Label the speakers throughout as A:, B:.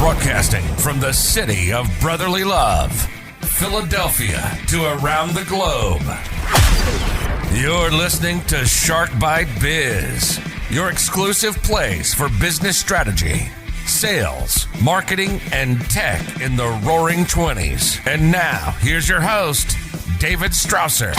A: Broadcasting from the city of brotherly love, Philadelphia to around the globe. You're listening to Shark Bite Biz, your exclusive place for business strategy, sales, marketing, and tech in the roaring 20s. And now, here's your host, David Strausser.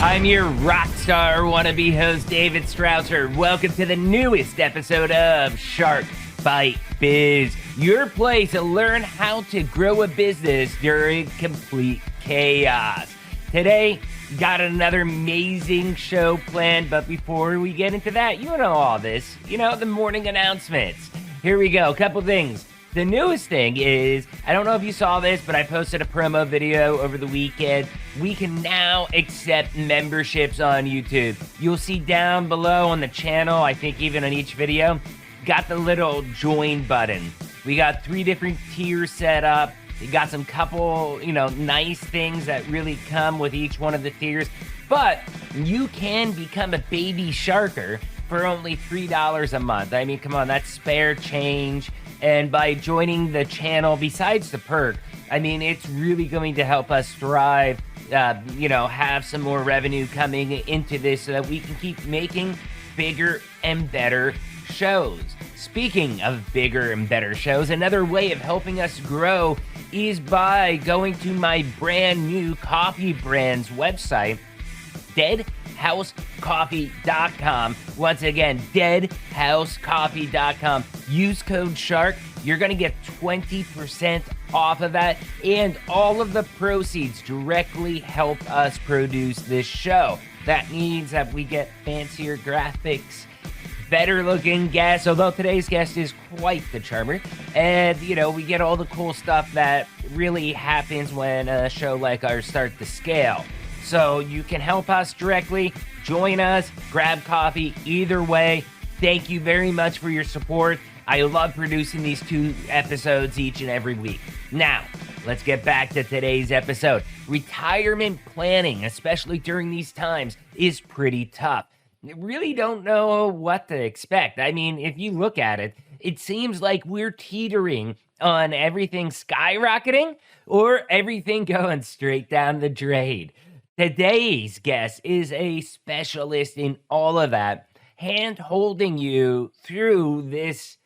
B: I'm your rock star wannabe host, David Strausser. Welcome to the newest episode of Shark Bite Biz, your place to learn how to grow a business during complete chaos. Today, got another amazing show planned, but before we get into that, you know all this. You know, the morning announcements. Here we go, a couple things. The newest thing is, I don't know if you saw this, but I posted a promo video over the weekend. We can now accept memberships on YouTube. You'll see down below on the channel, I think even on each video, got the little join button. We got 3 different tiers set up. We got some couple, nice things that really come with each one of the tiers. But you can become a baby sharker for only $3 a month. I mean, come on, that's spare change. And by joining the channel, besides the perk, I mean, it's really going to help us thrive, have some more revenue coming into this so that we can keep making bigger and better shows. Speaking of bigger and better shows, another way of helping us grow is by going to my brand new coffee brand's website, deadhousecoffee.com. Once again, deadhousecoffee.com. Use code SHARK. You're going to get 20% off of that, and all of the proceeds directly help us produce this show. That means that we get fancier graphics, better looking guests, although today's guest is quite the charmer. And, we get all the cool stuff that really happens when a show like ours starts to scale. So you can help us directly, join us, grab coffee, either way. Thank you very much for your support. I love producing these 2 episodes each and every week. Now, let's get back to today's episode. Retirement planning, especially during these times, is pretty tough. I really don't know what to expect. I mean, if you look at it, it seems like we're teetering on everything skyrocketing or everything going straight down the drain. Today's guest is a specialist in all of that, hand-holding you through this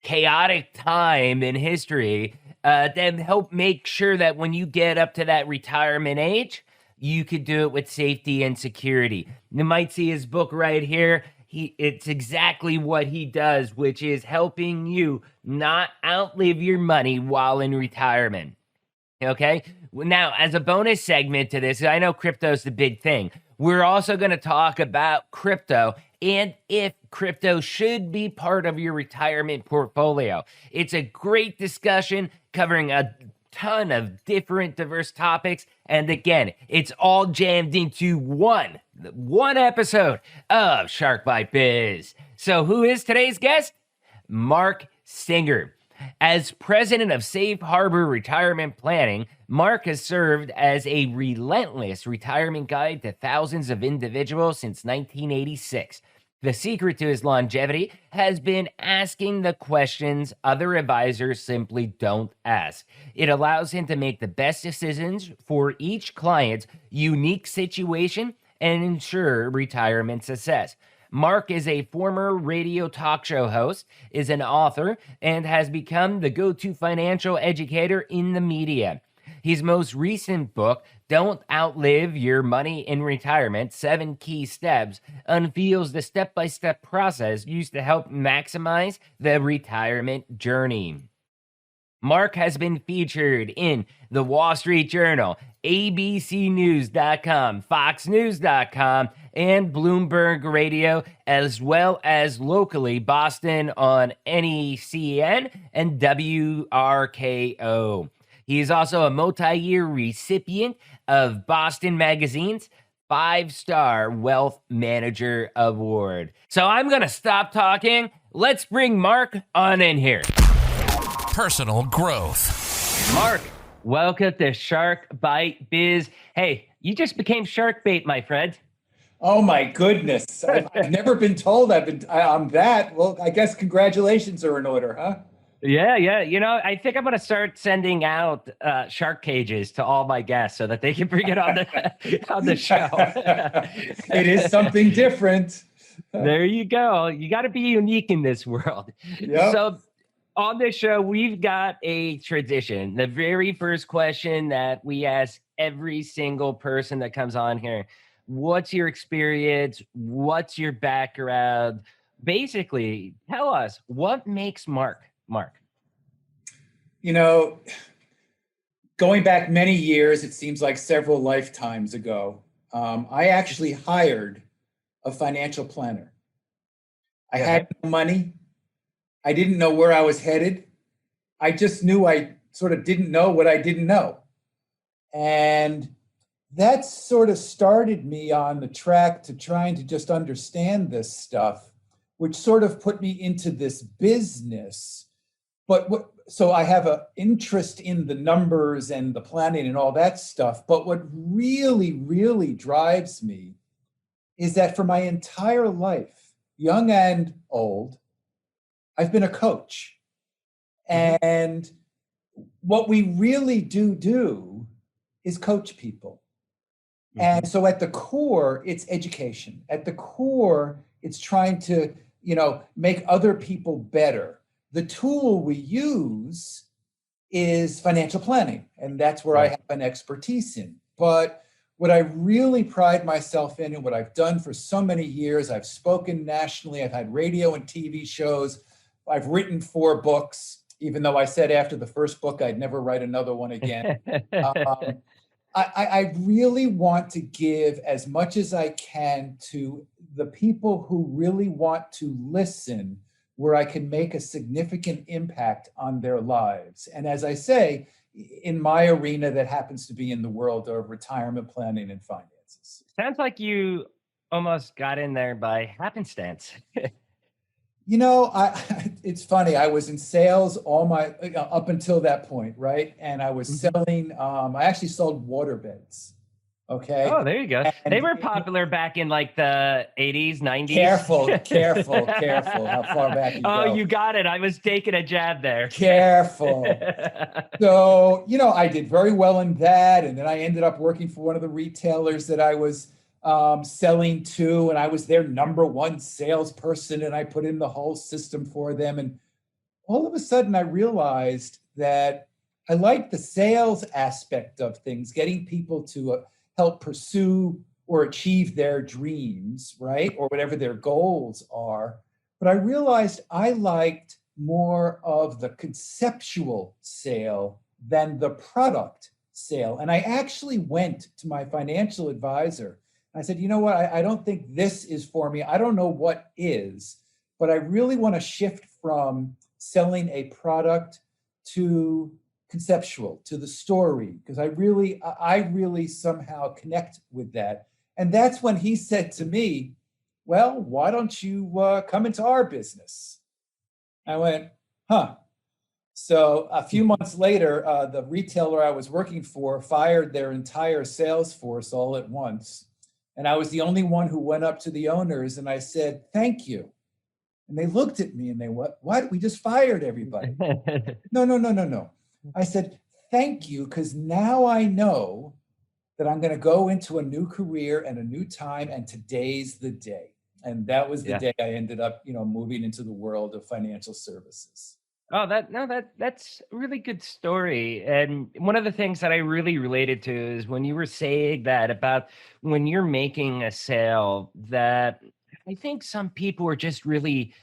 B: chaotic time in history to help make sure that when you get up to that retirement age, you could do it with safety and security. You might see his book right here. It's exactly what he does, which is helping you not outlive your money while in retirement. Okay? Now, as a bonus segment to this, I know crypto's the big thing. We're also going to talk about crypto and if crypto should be part of your retirement portfolio. It's a great discussion covering a ton of different diverse topics, and again, it's all jammed into one episode of Shark Bite Biz. So who is today's guest? Mark Singer. As president of Safe Harbor Retirement Planning, Mark has served as a relentless retirement guide to thousands of individuals since 1986. The secret to his longevity has been asking the questions other advisors simply don't ask. It allows him to make the best decisions for each client's unique situation and ensure retirement success. Mark is a former radio talk show host, is an author, and has become the go-to financial educator in the media. His most recent book, Don't Outlive Your Money in Retirement, 7 Key Steps, unveils the step-by-step process used to help maximize the retirement journey. Mark has been featured in the Wall Street Journal, abcnews.com, foxnews.com, and Bloomberg Radio, as well as locally Boston on NECN and WRKO. He is also a multi-year recipient of Boston Magazine's 5-Star Wealth Manager Award. So I'm going to stop talking. Let's bring Mark on in here.
A: Personal growth.
B: Mark, welcome to Shark Bite Biz. Hey, you just became shark bait, my friend.
C: Oh my goodness. I've never been told I'm that. Well, I guess congratulations are in order, huh?
B: Yeah. I think I'm going to start sending out shark cages to all my guests so that they can bring it on the show.
C: It is something different.
B: There you go. You got to be unique in this world.
C: Yep.
B: So on this show, we've got a tradition. The very first question that we ask every single person that comes on here: what's your experience? What's your background? Basically, tell us what makes Mark Mark.
C: You know, going back many years, it seems like several lifetimes ago, I actually hired a financial planner. I had no money. I didn't know where I was headed. I just knew I sort of didn't know what I didn't know. And that sort of started me on the track to trying to just understand this stuff, which sort of put me into this business. So I have an interest in the numbers and the planning and all that stuff. But what really, really drives me is that for my entire life, young and old, I've been a coach. And what we really do is coach people. And so at the core, it's education. At the core, it's trying to, make other people better. The tool we use is financial planning, and that's where I have an expertise in. But what I really pride myself in and what I've done for so many years, I've spoken nationally, I've had radio and TV shows, I've written 4 books, even though I said after the first book I'd never write another one again. I really want to give as much as I can to the people who really want to listen, where I can make a significant impact on their lives. And as I say, in my arena, that happens to be in the world of retirement planning and finances.
B: Sounds like you almost got in there by happenstance.
C: It's funny. I was in sales all my up until that point, right? And I was selling. I actually sold water beds. Okay.
B: Oh, there you go. And they were popular back in like the 80s, 90s.
C: Careful. How far back you go?
B: Oh, you got it. I was taking a jab there.
C: Careful. So, I did very well in that. And then I ended up working for one of the retailers that I was selling to, and I was their number one salesperson, and I put in the whole system for them. And all of a sudden I realized that I liked the sales aspect of things, getting people to help pursue or achieve their dreams, right? Or whatever their goals are. But I realized I liked more of the conceptual sale than the product sale. And I actually went to my financial advisor. I said, you know what? I don't think this is for me. I don't know what is, but I really want to shift from selling a product to conceptual, to the story, because I really somehow connect with that. And that's when he said to me, well, why don't you come into our business? I went, huh. So a few months later, the retailer I was working for fired their entire sales force all at once. And I was the only one who went up to the owners and I said, thank you. And they looked at me and they went, what? We just fired everybody. No. I said, thank you, because now I know that I'm going to go into a new career and a new time, and today's the day. And that was the day I ended up, moving into the world of financial services.
B: Oh, that's a really good story. And one of the things that I really related to is when you were saying that about when you're making a sale, that I think some people are just really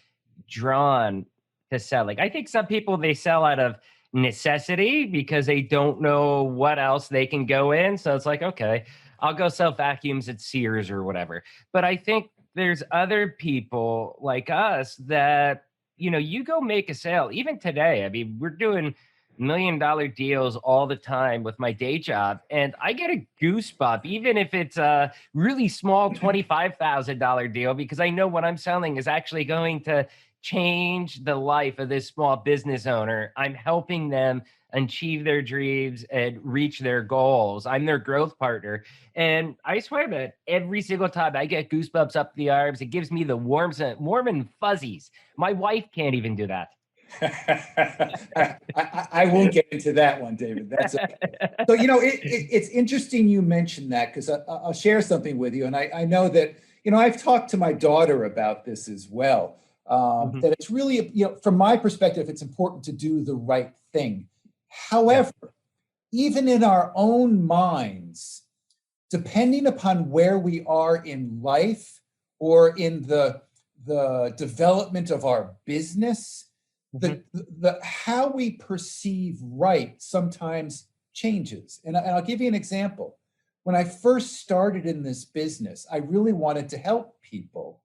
B: drawn to selling. I think some people, they sell out of necessity because they don't know what else they can go in. So it's like, okay, I'll go sell vacuums at Sears or whatever. But I think there's other people like us that, you go make a sale. Even today, I mean, we're doing $1 million deals all the time with my day job, and I get a goosebump, even if it's a really small $25,000 deal, because I know what I'm selling is actually going to change the life of this small business owner. I'm helping them achieve their dreams and reach their goals. I'm their growth partner. And I swear that every single time I get goosebumps up the arms, it gives me the warm and fuzzies. My wife can't even do that.
C: I won't get into that one, David. That's okay. So, it's interesting you mentioned that, because I'll share something with you. And I know that, I've talked to my daughter about this as well, that it's really, from my perspective, it's important to do the right thing. However, even in our own minds, depending upon where we are in life or in the development of our business, the how we perceive right sometimes changes. And I'll give you an example. When I first started in this business, I really wanted to help people.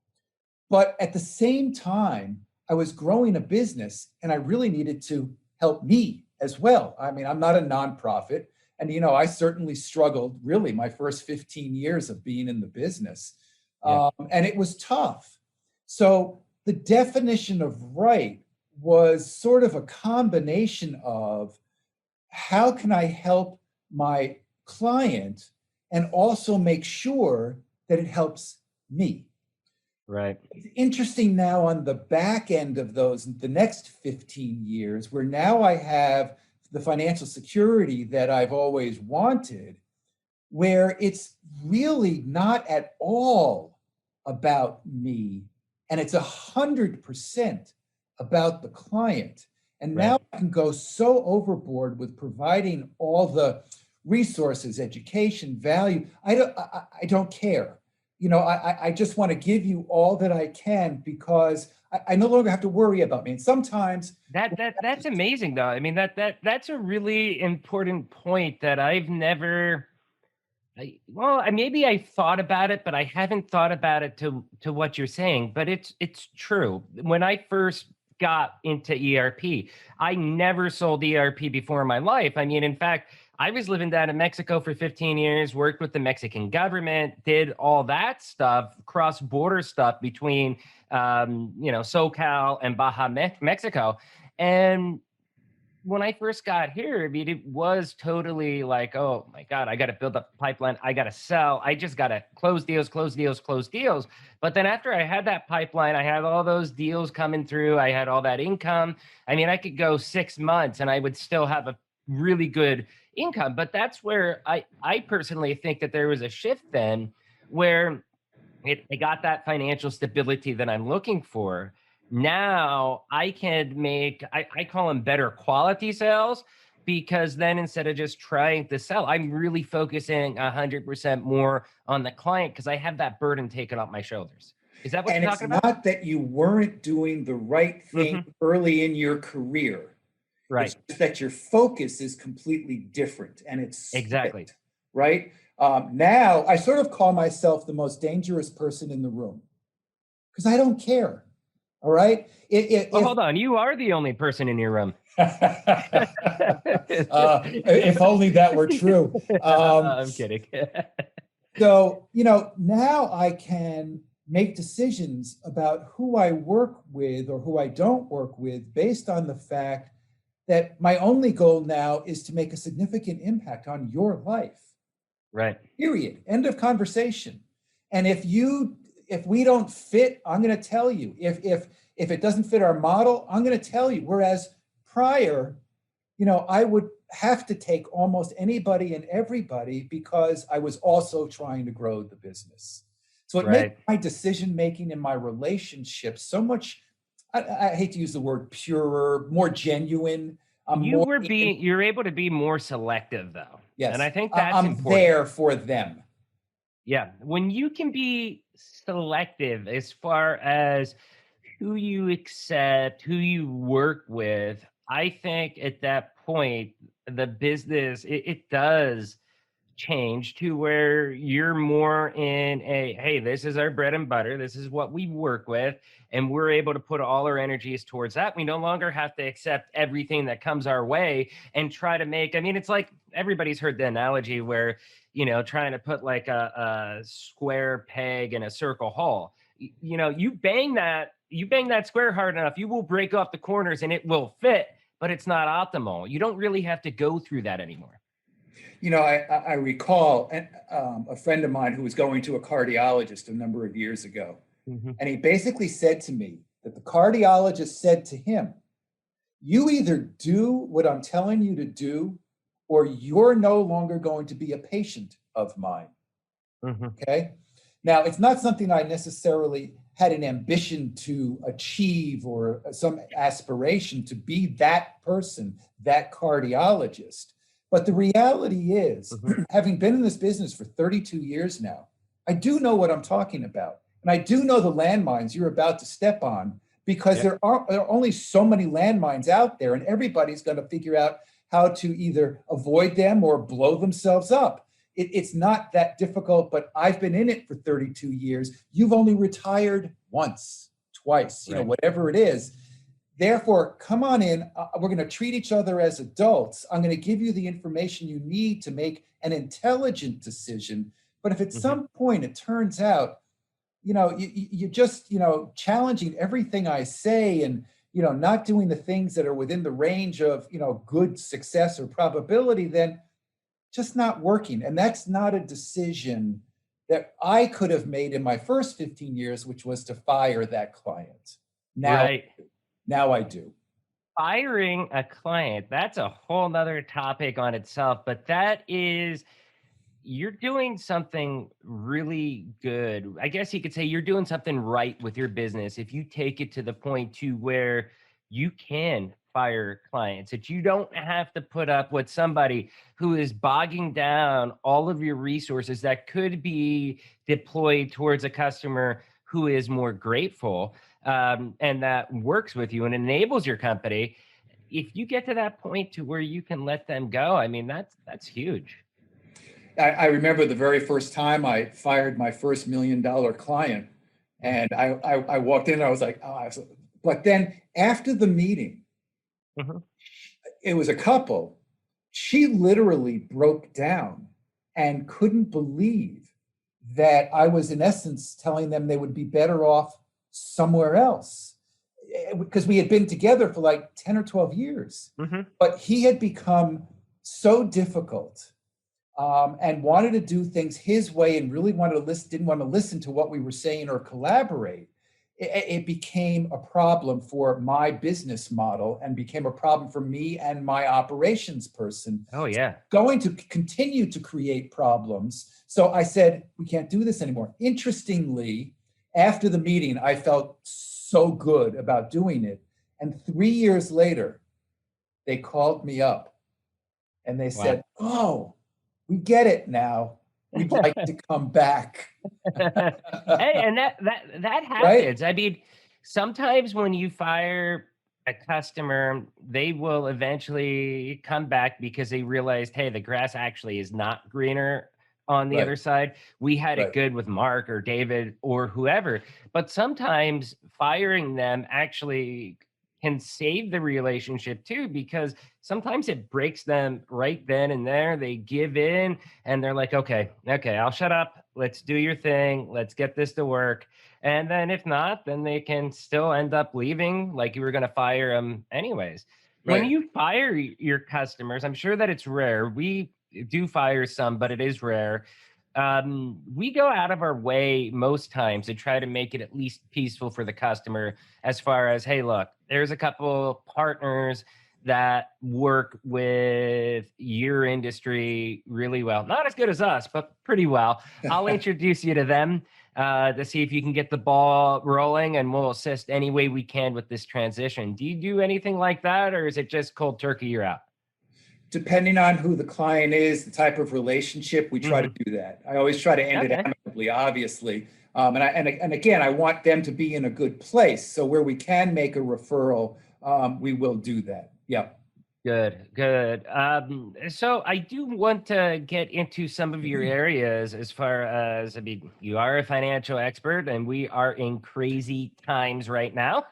C: But at the same time, I was growing a business and I really needed to help me as well. I mean, I'm not a nonprofit. And, I certainly struggled really my first 15 years of being in the business. And it was tough. So the definition of right was sort of a combination of how can I help my client and also make sure that it helps me.
B: Right.
C: It's interesting now on the back end of the next 15 years, where now I have the financial security that I've always wanted, where it's really not at all about me. And it's 100% about the client. And now I can go so overboard with providing all the resources, education, value. I don't care. I just want to give you all that I can, because I no longer have to worry about me. And sometimes
B: that's amazing, though. I mean, that's a really important point that I've never. Maybe I thought about it, but I haven't thought about it to what you're saying. But it's true. When I first got into ERP, I never sold ERP before in my life. I mean, in fact, I was living down in Mexico for 15 years, worked with the Mexican government, did all that stuff, cross-border stuff between, SoCal and Baja, Mexico. And when I first got here, I mean, it was totally like, oh my God, I got to build up the pipeline. I got to sell. I just got to close deals. But then after I had that pipeline, I had all those deals coming through. I had all that income. I mean, I could go 6 months and I would still have a really good income. But that's where I personally think that there was a shift then where I got that financial stability that I'm looking for. Now I can make, I call them better quality sales, because then instead of just trying to sell, I'm really focusing 100% more on the client, because I have that burden taken off my shoulders. Is that what you're talking about?
C: And it's not that you weren't doing the right thing early in your career.
B: Right.
C: It's just that your focus is completely different, and it's split,
B: exactly
C: right. Now I sort of call myself the most dangerous person in the room, because I don't care. All right.
B: Hold on. You are the only person in your room.
C: If only that were true.
B: I'm kidding.
C: So, now I can make decisions about who I work with or who I don't work with based on the fact that my only goal now is to make a significant impact on your life.
B: Right.
C: Period. End of conversation. And if we don't fit, I'm going to tell you. If it doesn't fit our model, I'm going to tell you. Whereas prior, I would have to take almost anybody and everybody, because I was also trying to grow the business. So it made my decision making and my relationships so much, I hate to use the word purer, more genuine.
B: You're able to be more selective, though.
C: Yes.
B: And I think that's
C: I'm
B: important.
C: there for them.
B: Yeah. When you can be selective as far as who you accept, who you work with, I think at that point, the business, it does change to where you're more in hey, this is our bread and butter. This is what we work with. And we're able to put all our energies towards that. We no longer have to accept everything that comes our way and try to make, it's like everybody's heard the analogy where, trying to put like a square peg in a circle hole. You bang that square hard enough, you will break off the corners and it will fit, but it's not optimal. You don't really have to go through that anymore.
C: I recall a friend of mine who was going to a cardiologist a number of years ago. And he basically said to me that the cardiologist said to him You either do what I'm telling you to do, or you're no longer going to be a patient of mine. Okay. Now, it's not something I necessarily had an ambition to achieve or some aspiration to be that person, that cardiologist. But the reality is, having been in this business for 32 years now, I do know what I'm talking about. And I do know the landmines you're about to step on, because there are only so many landmines out there, and everybody's going to figure out how to either avoid them or blow themselves up. It's not that difficult, but I've been in it for 32 years. You've only retired once, twice, whatever it is. Therefore, come on in. We're going to treat each other as adults. I'm going to give you the information you need to make an intelligent decision. But if at some point it turns out, you're just, challenging everything I say and, not doing the things that are within the range of, good success or probability, then just not working. And that's not a decision that I could have made in my first 15 years, which was to fire that client. Now I do.
B: Firing a client, that's a whole nother topic on itself, but you're doing something really good. I guess you could say you're doing something right with your business if you take it to the point to where you can fire clients, that you don't have to put up with somebody who is bogging down all of your resources that could be deployed towards a customer who is more grateful, and that works with you and enables your company. If you get to that point to where you can let them go, I mean, that's huge.
C: I remember the very first time I fired my first $1 million client, and I walked in and I was like, but then after the meeting, it was a couple. She literally broke down and couldn't believe that I was, in essence, telling them they would be better off somewhere else, because we had been together for like 10 or 12 years. But he had become so difficult, and wanted to do things his way and really didn't want to listen to what we were saying or collaborate. It became a problem for my business model and became a problem for me and my operations person.
B: Oh, yeah.
C: Going to continue to create problems. So I said, we can't do this anymore. Interestingly, after the meeting, I felt so good about doing it. And 3 years later, they called me up and they said, oh, we get it now. We'd like to come back.
B: Hey, and that happens. Right? I mean, sometimes when you fire a customer, they will eventually come back because they realized, hey, the grass actually is not greener on the other side. We had it good with Mark or David or whoever, but sometimes firing them actually can save the relationship too, because sometimes it breaks them right then and there. They give in and they're like, okay, I'll shut up. Let's do your thing. Let's get this to work. And then if not, then they can still end up leaving, like you were going to fire them anyways. When you fire your customers, I'm sure that it's rare. We do fire some, but it is rare. We go out of our way most times to try to make it at least peaceful for the customer, as far as, hey, look, there's a couple partners that work with your industry really well. Not as good as us, but pretty well. I'll introduce you to them to see if you can get the ball rolling, and we'll assist any way we can with this transition. Do you do anything like that, or is it just cold turkey, you're out?
C: Depending on who the client is, the type of relationship, we try to do that. I always try to end it amicably, obviously. And again, I want them to be in a good place. So where we can make a referral, we will do that. Yeah.
B: Good. So I do want to get into some of your areas, as far as, I mean, you are a financial expert and we are in crazy times right now.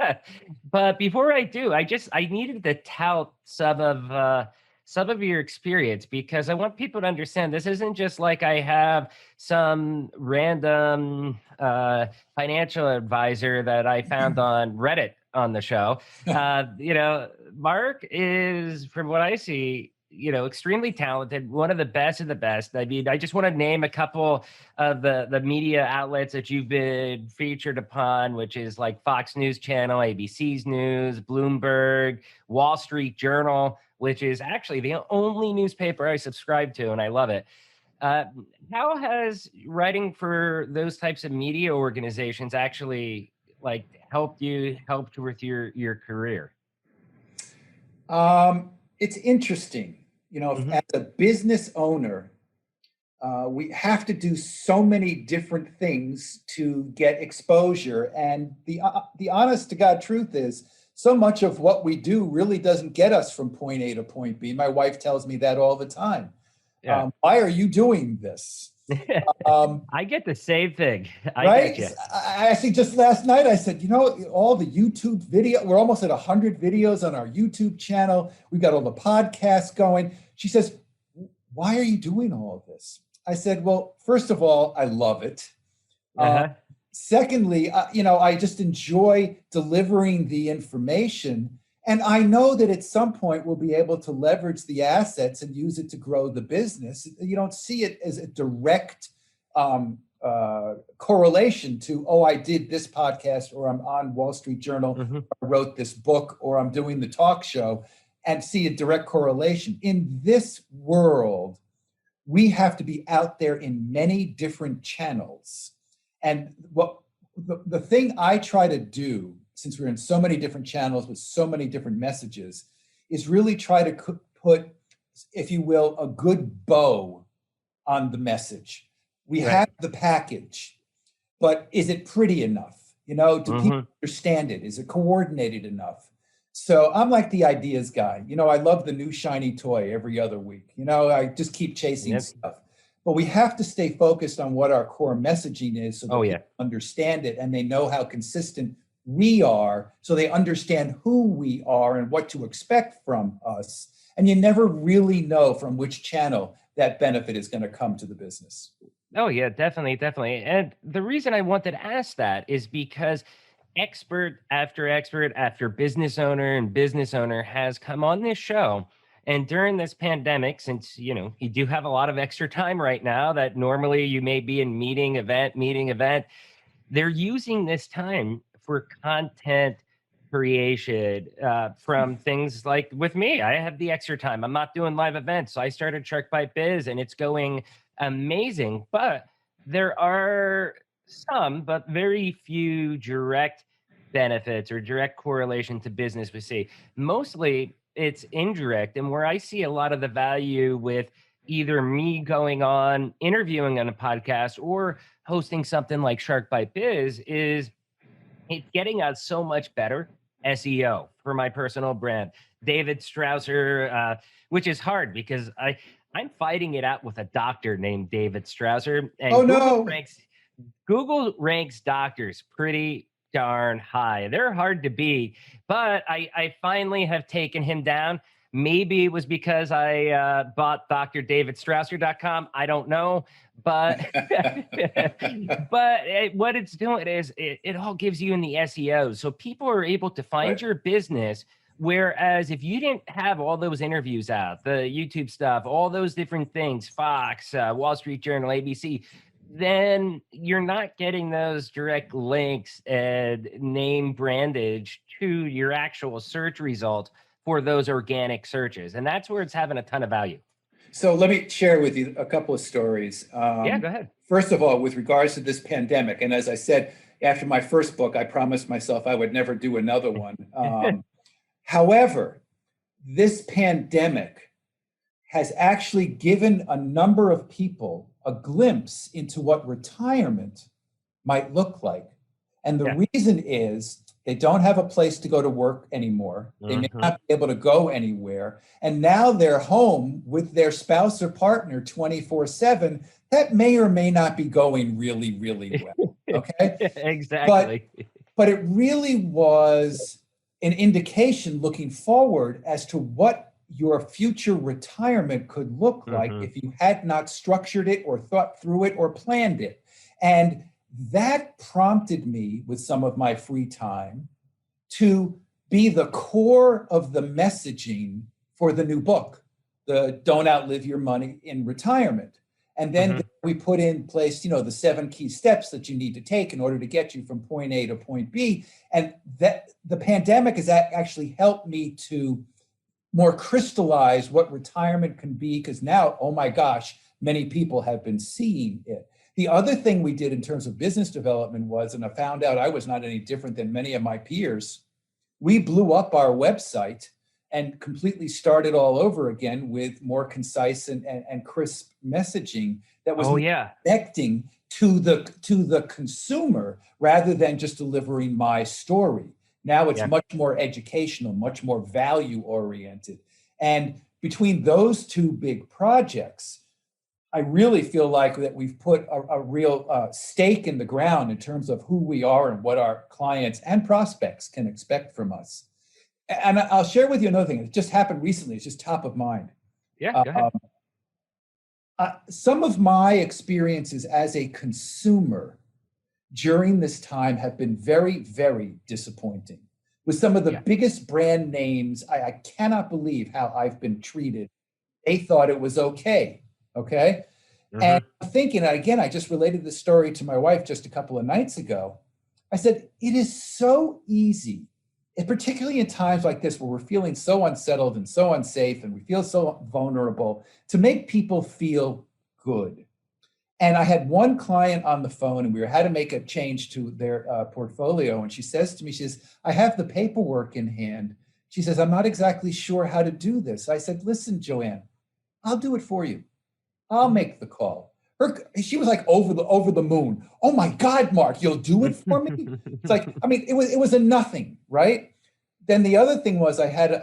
B: But before I do, I needed to tout some of your experience, because I want people to understand this isn't just like I have some random financial advisor that I found on Reddit on the show. Mark is, from what I see, extremely talented, one of the best of the best. I mean, I just want to name a couple of the media outlets that you've been featured upon, which is like Fox News Channel, ABC's News, Bloomberg, Wall Street Journal, which is actually the only newspaper I subscribe to, and I love it. How has writing for those types of media organizations actually helped with your career?
C: It's interesting, as a business owner, we have to do so many different things to get exposure. And the honest to God truth is, so much of what we do really doesn't get us from point A to point B. My wife tells me that all the time.
B: Yeah.
C: Why are you doing this?
B: I get the same thing.
C: Right? I think just last night I said, all the YouTube video, we're almost at 100 videos on our YouTube channel. We've got all the podcasts going. She says, why are you doing all of this? I said, well, first of all, I love it. Secondly, I just enjoy delivering the information. And I know that at some point we'll be able to leverage the assets and use it to grow the business. You don't see it as a direct correlation to, I did this podcast, or I'm on Wall Street Journal, or I wrote this book, or I'm doing the talk show, and see a direct correlation. In this world, we have to be out there in many different channels. And what the thing I try to do, since we're in so many different channels with so many different messages, is really try to put, if you will, a good bow on the message. We have the package, but is it pretty enough? Do people understand it? Is it coordinated enough? So I'm like the ideas guy. I love the new shiny toy every other week. I just keep chasing stuff. But we have to stay focused on what our core messaging is, so that people understand it and they know how consistent we are, so they understand who we are and what to expect from us. And you never really know from which channel that benefit is going to come to the business.
B: Oh, yeah, definitely. And the reason I wanted to ask that is because expert after business owner has come on this show. And during this pandemic, since, you do have a lot of extra time right now that normally you may be in meeting event, they're using this time for content creation from things like with me. I have the extra time. I'm not doing live events. So I started Shark Bite Biz and it's going amazing. But there are some, but very few direct benefits or direct correlation to business we see. Mostly it's indirect. And where I see a lot of the value with either me going on, interviewing on a podcast, or hosting something like Shark Bite Biz is it's getting us so much better SEO for my personal brand. David Strausser, which is hard because I'm fighting it out with a doctor named David Strausser. And Google ranks doctors pretty darn high. They're hard to beat, but I finally have taken him down. Maybe it was because I bought drdavidstrausser.com. I don't know, but what it's doing is it all gives you in the SEO. So people are able to find your business. Whereas if you didn't have all those interviews out, the YouTube stuff, all those different things, Fox, Wall Street Journal, ABC, then you're not getting those direct links and name brandage to your actual search results for those organic searches. And that's where it's having a ton of value.
C: So let me share with you a couple of stories.
B: Go ahead.
C: First of all, with regards to this pandemic, and as I said, after my first book, I promised myself I would never do another one. However, this pandemic has actually given a number of people a glimpse into what retirement might look like. And the reason is they don't have a place to go to work anymore. They may not be able to go anywhere. And now they're home with their spouse or partner 24/7. That may or may not be going really, really well. Okay?
B: Exactly.
C: But it really was an indication looking forward as to what your future retirement could look like if you had not structured it or thought through it or planned it. And that prompted me, with some of my free time, to be the core of the messaging for the new book. the don't outlive your money in retirement. And then we put in place, the 7 key steps that you need to take in order to get you from point A to point B. And that the pandemic has actually helped me to more crystallize what retirement can be, because now, oh my gosh, many people have been seeing it. The other thing we did in terms of business development was, and I found out I was not any different than many of my peers, we blew up our website and completely started all over again with more concise and crisp messaging that was connecting to the consumer rather than just delivering my story. Now it's much more educational, much more value oriented. And between those two big projects, I really feel like that we've put a real stake in the ground in terms of who we are and what our clients and prospects can expect from us. And I'll share with you another thing. It just happened recently. It's just top of mind.
B: Yeah, go ahead.
C: Some of my experiences as a consumer during this time have been very, very disappointing. With some of the biggest brand names, I cannot believe how I've been treated. They thought it was okay. And I'm thinking, again, I just related this story to my wife just a couple of nights ago. I said, it is so easy, and particularly in times like this where we're feeling so unsettled and so unsafe and we feel so vulnerable, to make people feel good. And I had one client on the phone and we had to make a change to their portfolio. And she says to me, she says, I have the paperwork in hand. She says, I'm not exactly sure how to do this. I said, listen, Joanne, I'll do it for you. I'll make the call. She was like over the moon. Oh my God, Mark, you'll do it for me? It's like, I mean, it was a nothing, right? Then the other thing was I had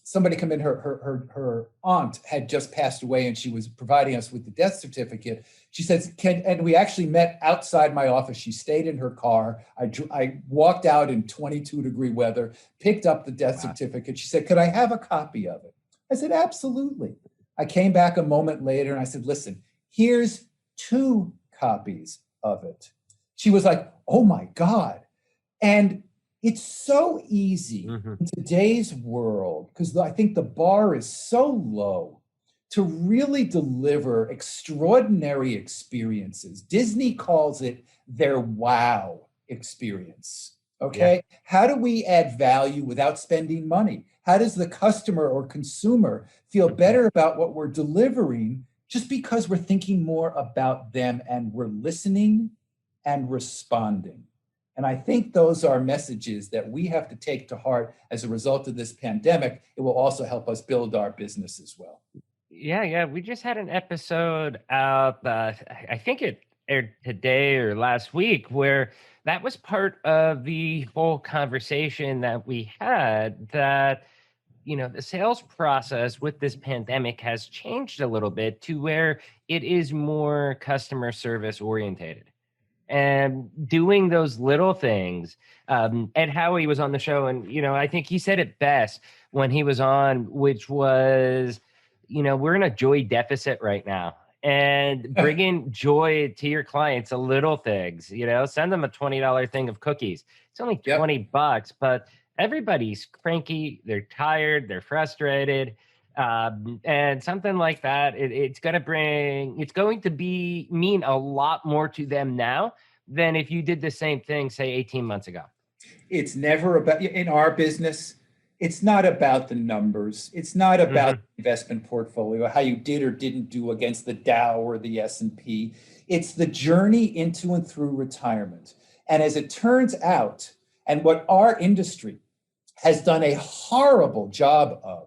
C: somebody come in, her aunt had just passed away and she was providing us with the death certificate. She says, and we actually met outside my office. She stayed in her car. I walked out in 22-degree weather, picked up the death certificate. She said, could I have a copy of it? I said, absolutely. I came back a moment later and I said, listen, here's 2 copies of it. She was like, oh my God. And it's so easy in today's world, because I think the bar is so low, to really deliver extraordinary experiences. Disney calls it their wow experience. How do we add value without spending money? How does the customer or consumer feel better about what we're delivering just because we're thinking more about them and we're listening and responding? And I think those are messages that we have to take to heart as a result of this pandemic. It will also help us build our business as well.
B: Yeah. We just had an episode out, I think it aired today or last week, where that was part of the whole conversation that we had, that the sales process with this pandemic has changed a little bit to where it is more customer service orientated. And doing those little things. Ed Howie was on the show, and I think he said it best when he was on, which was, we're in a joy deficit right now, and bringing joy to your clients, the little things. Send them a $20 thing of cookies. It's only $20, but everybody's cranky, they're tired, they're frustrated. And something like that, it's going to mean a lot more to them now than if you did the same thing, say 18 months ago.
C: It's never about, in our business, it's not about the numbers. It's not about the investment portfolio, how you did or didn't do against the Dow or the S&P. It's the journey into and through retirement. And as it turns out, and what our industry has done a horrible job of,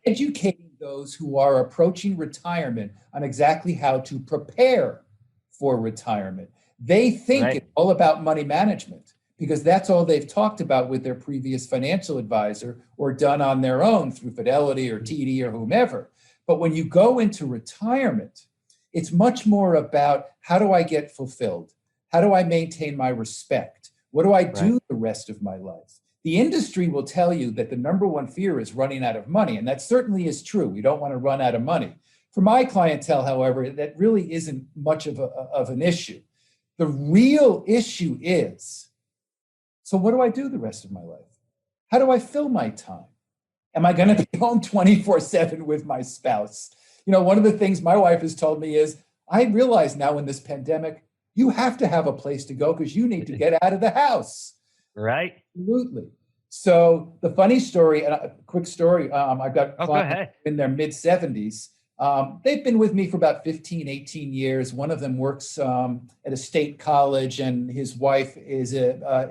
C: educating those who are approaching retirement on exactly how to prepare for retirement. They think it's all about money management because that's all they've talked about with their previous financial advisor or done on their own through Fidelity or TD or whomever. But when you go into retirement, it's much more about, how do I get fulfilled? How do I maintain my respect? What do I do the rest of my life? The industry will tell you that the number one fear is running out of money, and that certainly is true. We don't want to run out of money. For my clientele, however, that really isn't much of an issue. The real issue is, so what do I do the rest of my life? How do I fill my time? Am I going to be home 24/7 with my spouse? One of the things my wife has told me is, I realize now in this pandemic, you have to have a place to go because you need to get out of the house.
B: Right.
C: Absolutely. So the funny story, and a quick story, I've got clients in their mid 70s. They've been with me for about 15, 18 years. One of them works at a state college, and his wife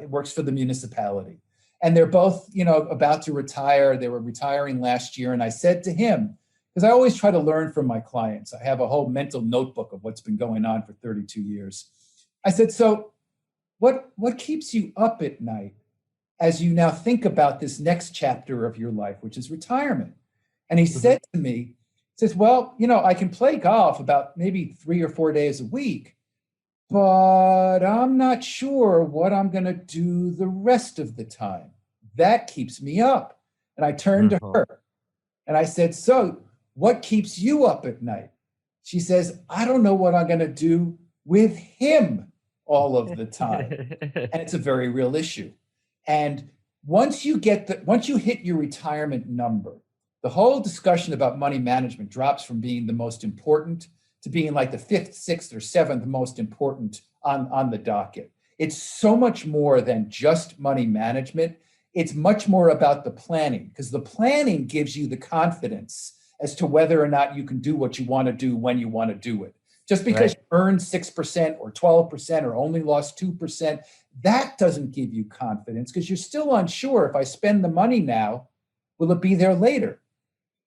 C: works for the municipality. And they're both, about to retire. They were retiring last year. And I said to him, because I always try to learn from my clients. I have a whole mental notebook of what's been going on for 32 years. I said, so what keeps you up at night as you now think about this next chapter of your life, which is retirement? And he said to me, he says, well, I can play golf about maybe 3 or 4 days a week, but I'm not sure what I'm going to do the rest of the time. That keeps me up. And I turned to her and I said, so what keeps you up at night? She says, I don't know what I'm going to do with him all of the time. And it's a very real issue. And once you hit your retirement number, the whole discussion about money management drops from being the most important to being like the 5th, 6th, or 7th most important on the docket. It's so much more than just money management. It's much more about the planning, because the planning gives you the confidence as to whether or not you can do what you want to do when you want to do it. Just because you earned 6% or 12% or only lost 2%, that doesn't give you confidence, because you're still unsure, if I spend the money now, will it be there later?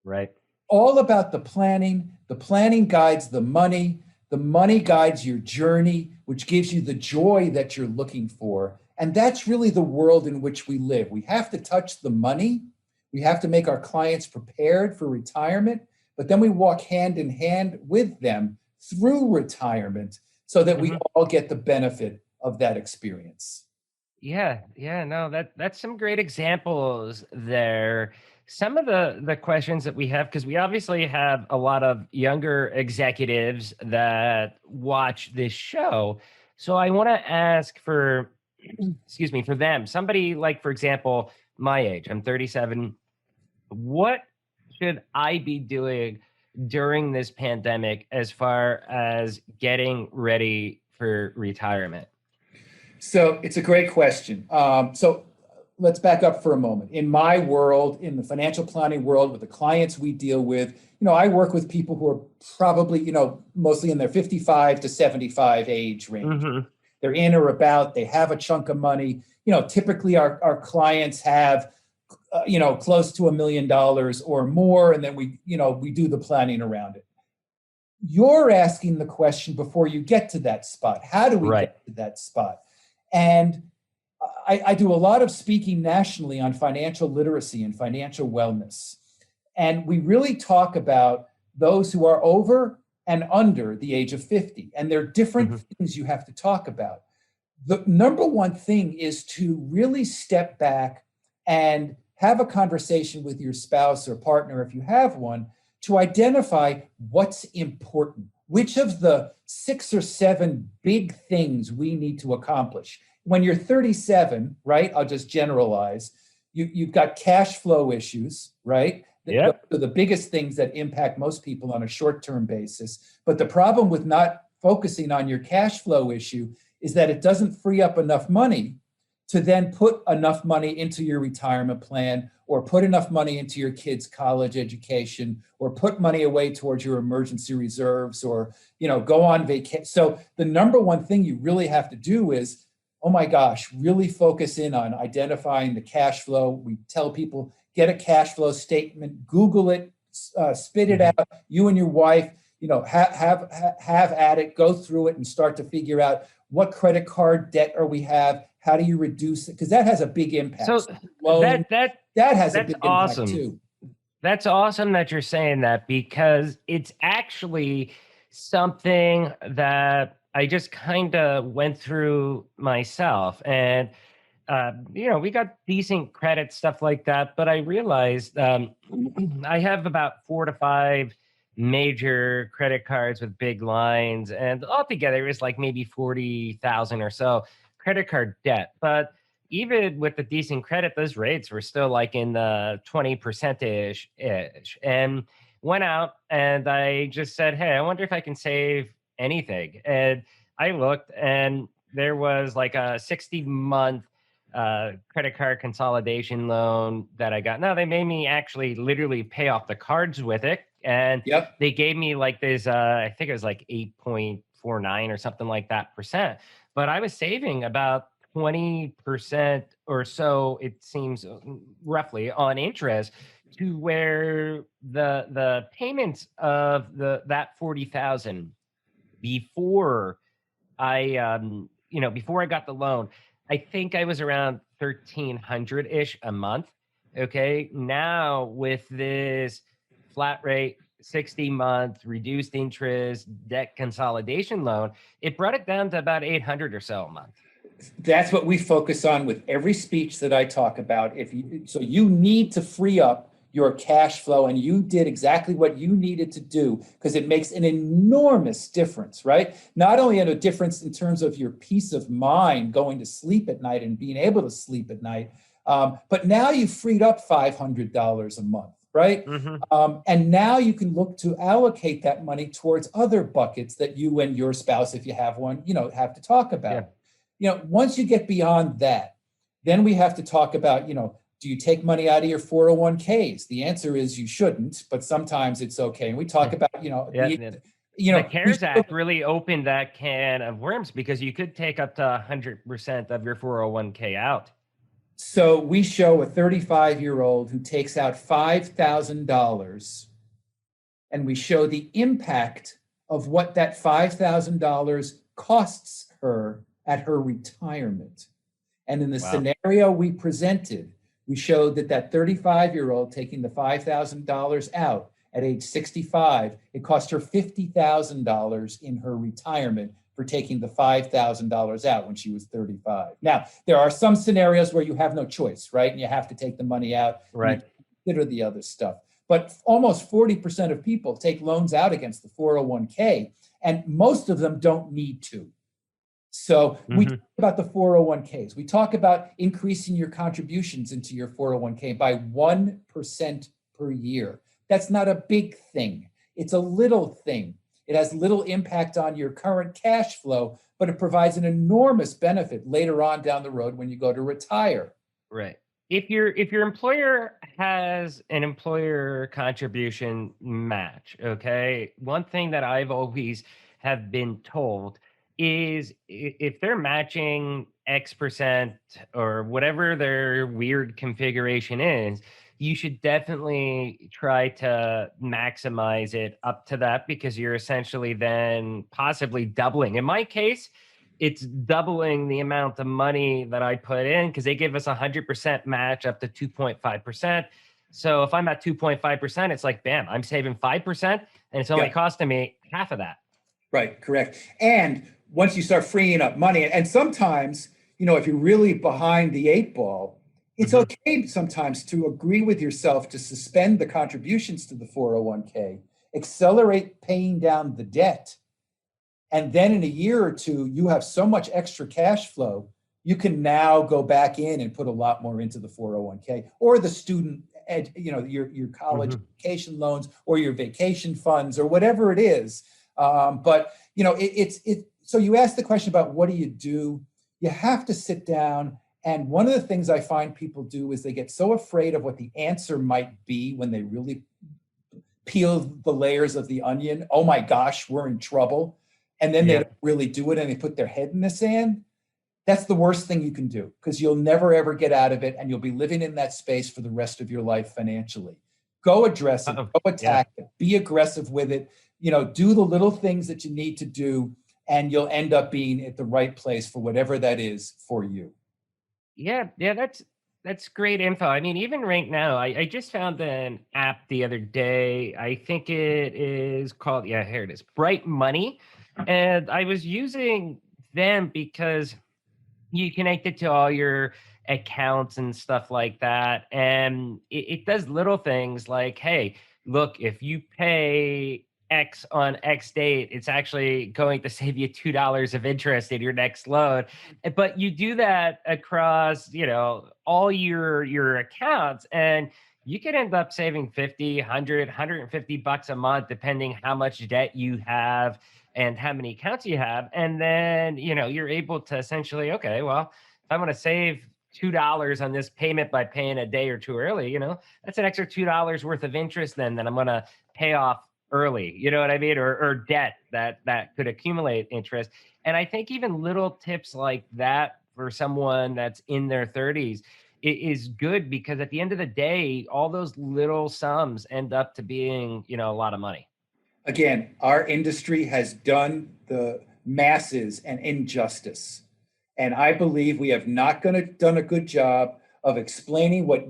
B: Right.
C: All about the planning. The planning guides the money guides your journey, which gives you the joy that you're looking for. And that's really the world in which we live. We have to touch the money. We have to make our clients prepared for retirement, but then we walk hand in hand with them through retirement so that we all get the benefit of that experience.
B: Yeah, no, that's some great examples there. Some of the questions that we have, because we obviously have a lot of younger executives that watch this show. So I want to ask for, excuse me, for them, somebody like, for example, my age, I'm 37. What should I be doing during this pandemic as far as getting ready for retirement?
C: So it's a great question. So let's back up for a moment. In my world, in the financial planning world, with the clients we deal with, I work with people who are probably, mostly in their 55 to 75 age range. They're in or about, they have a chunk of money. Typically our clients have, close to $1 million or more. And then we do the planning around it. You're asking the question before you get to that spot. How do we get to that spot? And I do a lot of speaking nationally on financial literacy and financial wellness. And we really talk about those who are over and under the age of 50. And there are different things you have to talk about. The number one thing is to really step back and have a conversation with your spouse or partner, if you have one, to identify what's important. Which of the 6 or 7 big things we need to accomplish? When you're 37, right? I'll just generalize. You've got cash flow issues, right?
B: Yep.
C: The biggest things that impact most people on a short-term basis. But the problem with not focusing on your cash flow issue is that it doesn't free up enough money to then put enough money into your retirement plan, or put enough money into your kids' college education, or put money away towards your emergency reserves, or go on vacation. So the number one thing you really have to do is, oh my gosh, really focus in on identifying the cash flow. We tell people, get a cash flow statement, Google it, spit it out. You and your wife, have at it, go through it, and start to figure out what credit card debt we have. How do you reduce it? Because that has a big impact.
B: So
C: that has a big
B: awesome.
C: impact too.
B: That's awesome that you're saying that, because it's actually something that I just kind of went through myself. And, we got decent credit, stuff like that. But I realized I have about 4 to 5 major credit cards with big lines. And altogether, it's like maybe 40,000 or so credit card debt. But even with the decent credit, those rates were still like in the 20% ish. And went out and I just said, hey, I wonder if I can save anything. And I looked and there was like a 60-month credit card consolidation loan that I got. Now they made me actually literally pay off the cards with it. And
C: Yep.
B: they gave me like this, I think it was like 8.49 or something like that percent. But I was saving about 20% or so, it seems, roughly on interest, to where the payments of that 40,000 before before I got the loan, I think I was around 1,300 ish a month. Okay, now with this flat rate 60-month reduced interest debt consolidation loan, it brought it down to about 800 or so a month.
C: That's what we focus on with every speech that I talk about. So you need to free up your cash flow, and you did exactly what you needed to do, because it makes an enormous difference, right? Not only a difference in terms of your peace of mind going to sleep at night and being able to sleep at night, but now you've freed up $500 a month, right? And now you can look to allocate that money towards other buckets that you and your spouse, if you have one, have to talk about. Once you get beyond that, then we have to talk about, do you take money out of your 401ks? The answer is you shouldn't, but sometimes it's okay. And we talk about,
B: the CARES Act really opened that can of worms, because you could take up to 100% of your 401k out.
C: So we show a 35-year-old who takes out $5,000, and we show the impact of what that $5,000 costs her at her retirement. And in the scenario we presented, we showed that 35-year-old taking the $5,000 out at age 65, it cost her $50,000 in her retirement for taking the $5,000 out when she was 35. Now, there are some scenarios where you have no choice, right? And you have to take the money out,
B: right?
C: Consider the other stuff. But almost 40% of people take loans out against the 401k, and most of them don't need to. So we talk about the 401ks. We talk about increasing your contributions into your 401k by 1% per year. That's not a big thing. It's a little thing. It has little impact on your current cash flow, but it provides an enormous benefit later on down the road when you go to retire.
B: Right. If your employer has an employer contribution match, okay, one thing that I've always have been told is if they're matching X percent or whatever their weird configuration is, you should definitely try to maximize it up to that, because you're essentially then possibly doubling. In my case, it's doubling the amount of money that I put in, because they give us 100% match up to 2.5%. So if I'm at 2.5%, it's like, bam, I'm saving 5%, and it's only costing me half of that.
C: Right, correct. And once you start freeing up money, and sometimes, if you're really behind the eight ball, it's okay sometimes to agree with yourself to suspend the contributions to the 401k, accelerate paying down the debt, and then in a year or two, you have so much extra cash flow, you can now go back in and put a lot more into the 401k or the student, your college education loans or your vacation funds or whatever it is. But so you asked the question about what do? You have to sit down. And one of the things I find people do is they get so afraid of what the answer might be when they really peel the layers of the onion. Oh my gosh, we're in trouble. And then they don't really do it and they put their head in the sand. That's the worst thing you can do, because you'll never, ever get out of it. And you'll be living in that space for the rest of your life financially. Go address it, go attack it, be aggressive with it. Do the little things that you need to do, and you'll end up being at the right place for whatever that is for you.
B: Yeah, that's great info. I mean, even right now, I just found an app the other day. I think it is called, here it is, Bright Money. And I was using them because you connect it to all your accounts and stuff like that. And it does little things like, hey, look, if you pay X on X date, it's actually going to save you $2 of interest in your next loan. But you do that across, all your accounts, and you could end up saving 50, 100, $150 a month, depending how much debt you have and how many accounts you have. And then, you're able to essentially, okay, well, if I want to save $2 on this payment by paying a day or two early, that's an extra $2 worth of interest then that I'm going to pay off early, you know what I mean? Or debt that could accumulate interest. And I think even little tips like that for someone that's in their 30s is good, because at the end of the day, all those little sums end up to being, a lot of money.
C: Again, our industry has done the masses an injustice. And I believe we have not done a good job of explaining what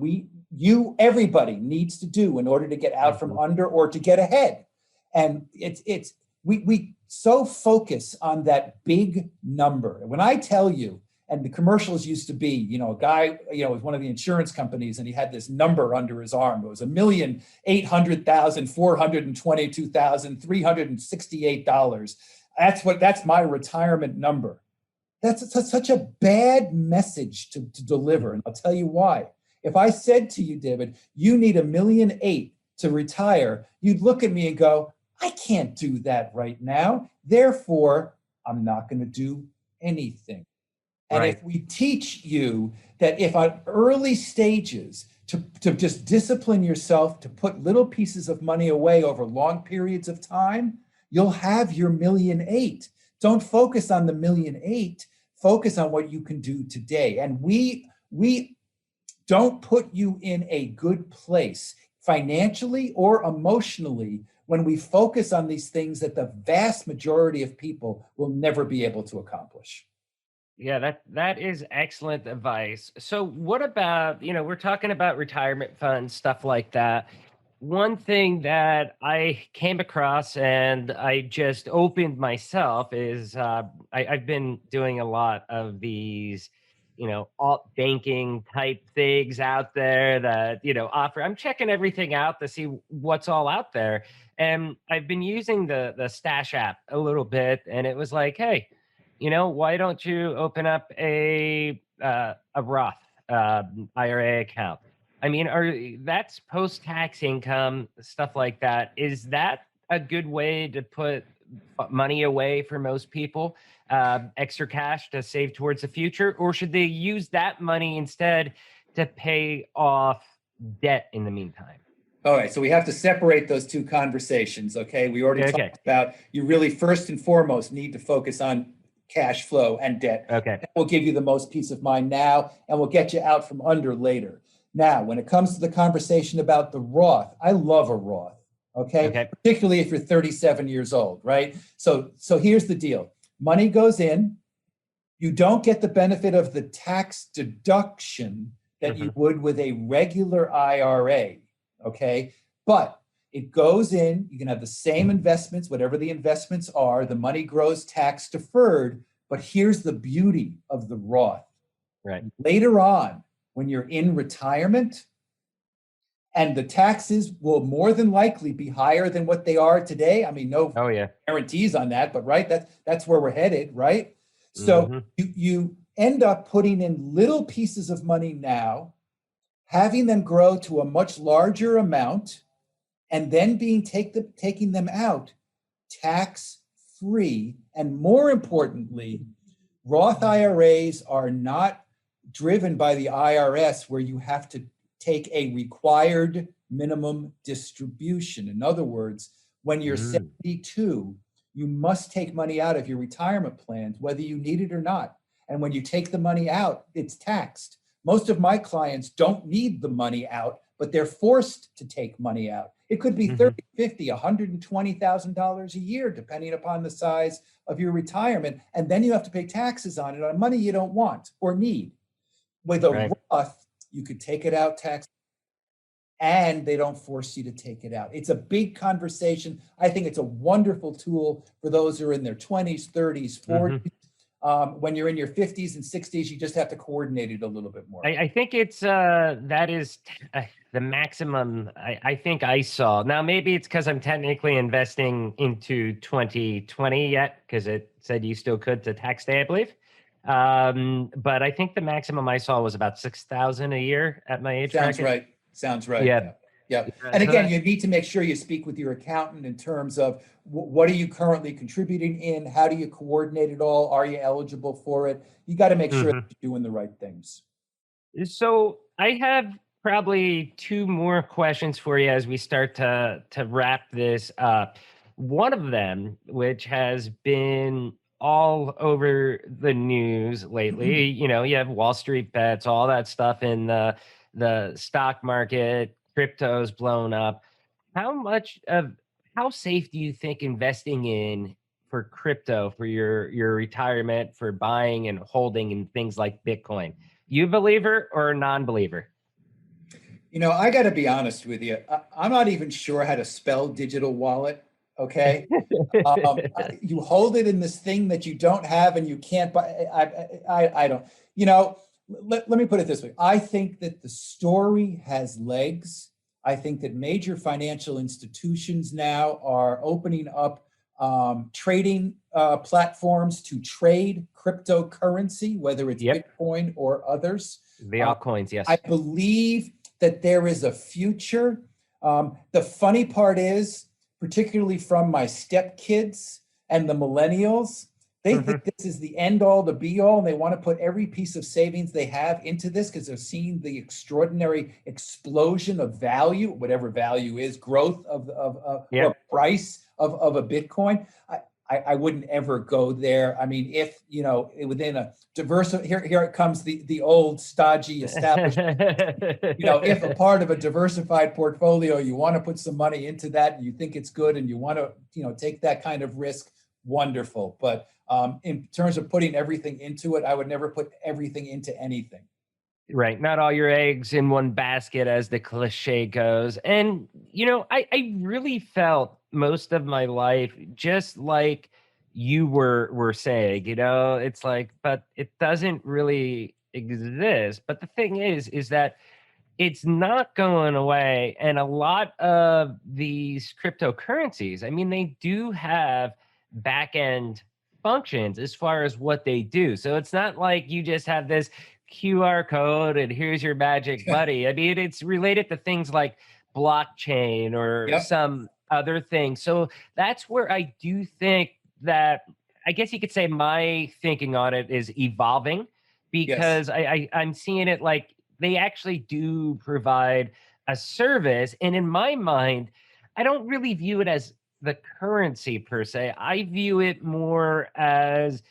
C: everybody needs to do in order to get out from under or to get ahead. And we so focus on that big number. When I tell you, and the commercials used to be, a guy, with one of the insurance companies, and he had this number under his arm. It was $1,800,422,368. That's my retirement number. That's such a bad message to deliver. And I'll tell you why. If I said to you, David, you need $1.8 million to retire, you'd look at me and go, I can't do that right now. Therefore, I'm not going to do anything. And
B: Right.
C: If we teach you that if at early stages to just discipline yourself to put little pieces of money away over long periods of time, you'll have your $1.8 million. Don't focus on the $1.8 million. Focus on what you can do today. And we don't put you in a good place financially or emotionally when we focus on these things that the vast majority of people will never be able to accomplish.
B: Yeah, that is excellent advice. So what about, we're talking about retirement funds, stuff like that. One thing that I came across and I just opened myself is I've been doing a lot of these, alt banking type things out there that, offer. I'm checking everything out to see what's all out there. And I've been using the Stash app a little bit, and it was like, hey, why don't you open up a Roth IRA account? I mean, that's post-tax income, stuff like that. Is that a good way to put money away for most people? Extra cash to save towards the future, or should they use that money instead to pay off debt in the meantime?
C: All right, so we have to separate those two conversations, okay? We already
B: Okay.
C: talked about you really first and foremost need to focus on cash flow and debt.
B: Okay.
C: That will give you the most peace of mind now and will get you out from under later. Now, when it comes to the conversation about the Roth, I love a Roth, okay? Particularly if you're 37 years old, right? So here's the deal. Money goes in. You don't get the benefit of the tax deduction that you would with a regular IRA, okay? But it goes in, you can have the same investments, whatever the investments are, the money grows tax deferred, but here's the beauty of the Roth.
B: Right.
C: Later on, when you're in retirement, and the taxes will more than likely be higher than what they are today. I mean, no guarantees on that, but right, that's where we're headed, right? So you end up putting in little pieces of money now, having them grow to a much larger amount, and then taking them out tax-free. And more importantly, Roth IRAs are not driven by the IRS where you have to take a required minimum distribution. In other words, when you're 72, you must take money out of your retirement plans, whether you need it or not. And when you take the money out, it's taxed. Most of my clients don't need the money out, but they're forced to take money out. It could be $30, $50, $120,000 a year, depending upon the size of your retirement. And then you have to pay taxes on it, on money you don't want or need. With a Roth, you could take it out tax, and they don't force you to take it out. It's a big conversation. I think it's a wonderful tool for those who are in their 20s, 30s, 40s. When you're in your 50s and 60s, you just have to coordinate it a little bit more.
B: I think it's that is the maximum I think I saw. Now maybe it's because I'm technically investing into 2020 yet, because it said you still could to tax day, I believe. But I think the maximum I saw was about 6,000 a year at my age
C: Sounds
B: bracket.
C: right. Sounds right.
B: Yeah.
C: Yeah. And
B: So
C: again, you need to make sure you speak with your accountant in terms of what are you currently contributing in? How do you coordinate it all? Are you eligible for it? You got to make sure that you're doing the right things.
B: So I have probably two more questions for you as we start to wrap this up. One of them, which has been all over the news lately, you have Wall Street bets, all that stuff in the stock market, crypto's blown up. How much of how safe do you think investing in for crypto for your retirement, for buying and holding and things like Bitcoin? You believer or a non-believer?
C: I got to be honest with you. I'm not even sure how to spell digital wallet. Okay. You hold it in this thing that you don't have and you can't buy. I don't, let me put it this way. I think that the story has legs. I think that major financial institutions now are opening up trading platforms to trade cryptocurrency, whether it's Bitcoin or others.
B: The altcoins, yes.
C: I believe that there is a future. The funny part is, particularly from my stepkids and the millennials, they think this is the end all, the be all, and they want to put every piece of savings they have into this because they're seeing the extraordinary explosion of value, whatever value is, growth of or price of a Bitcoin. I wouldn't ever go there. I mean, if within a diverse, here it comes the old stodgy establishment. If a part of a diversified portfolio, you want to put some money into that, and you think it's good, and you want to take that kind of risk, wonderful. But in terms of putting everything into it, I would never put everything into anything.
B: Right. Not all your eggs in one basket, as the cliche goes. And, I really felt most of my life, just like you were saying, it's like, but it doesn't really exist. But the thing is that it's not going away. And a lot of these cryptocurrencies, I mean, they do have back end functions as far as what they do. So it's not like you just have this QR code and here's your magic buddy. I mean, it's related to things like blockchain or some other thing. So that's where I do think that, I guess you could say my thinking on it is evolving, because I'm seeing it like they actually do provide a service. And in my mind, I don't really view it as the currency per se. I view it more as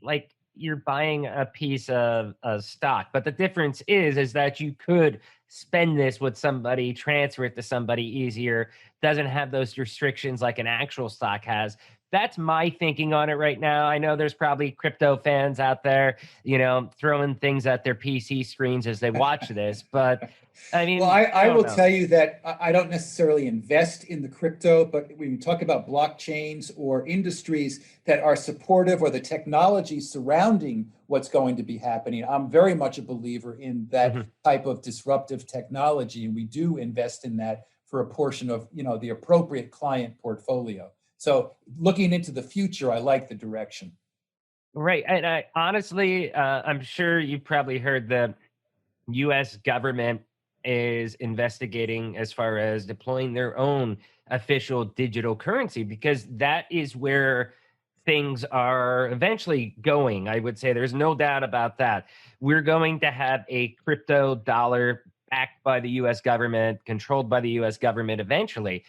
B: like you're buying a piece of stock. But the difference is that you could spend this with somebody, transfer it to somebody easier, doesn't have those restrictions like an actual stock has. That's my thinking on it right now. I know there's probably crypto fans out there, throwing things at their PC screens as they watch this. But I mean,
C: well, I will tell you that I don't necessarily invest in the crypto, but when you talk about blockchains or industries that are supportive or the technology surrounding what's going to be happening, I'm very much a believer in that type of disruptive technology. And we do invest in that for a portion of, the appropriate client portfolio. So looking into the future, I like the direction.
B: Right. And I honestly, I'm sure you've probably heard the U.S. government is investigating as far as deploying their own official digital currency, because that is where things are eventually going. I would say there's no doubt about that. We're going to have a crypto dollar backed by the U.S. government, controlled by the U.S. government eventually.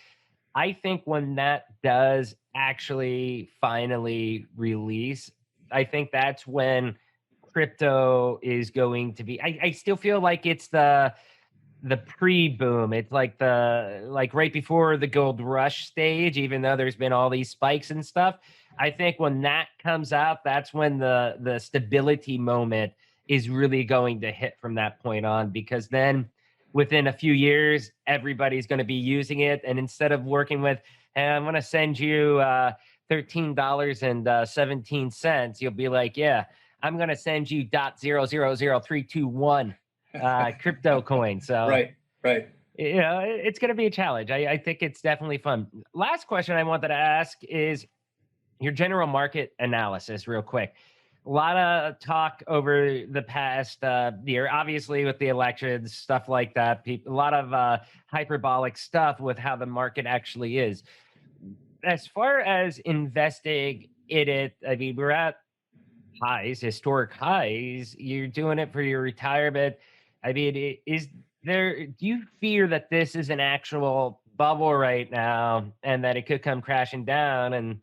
B: I think when that does actually finally release, I think that's when crypto is going to be. I still feel like it's the pre-boom. It's like right before the gold rush stage, even though there's been all these spikes and stuff. I think when that comes out, that's when the stability moment is really going to hit from that point on, because then within a few years, everybody's going to be using it. And instead of working with, hey, I'm going to send you $13.17, you'll be like, yeah, I'm going to send you .000321 crypto coin. So,
C: Right.
B: it's going to be a challenge. I think it's definitely fun. Last question I wanted to ask is your general market analysis, real quick. A lot of talk over the past year, obviously with the elections, stuff like that. A lot of hyperbolic stuff with how the market actually is. As far as investing in it, I mean, we're at highs, historic highs. You're doing it for your retirement. I mean, do you fear that this is an actual bubble right now and that it could come crashing down and,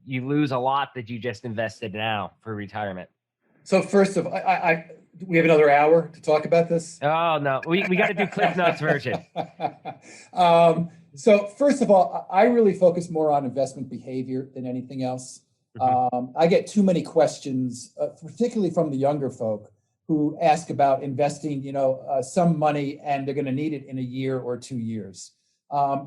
B: you lose a lot that you just invested now for retirement?
C: So first of all, we have another hour to talk about this.
B: Oh no, we got to do Cliff Notes version.
C: So first of all, I really focus more on investment behavior than anything else. I get too many questions, particularly from the younger folk, who ask about investing, some money and they're going to need it in a year or 2 years.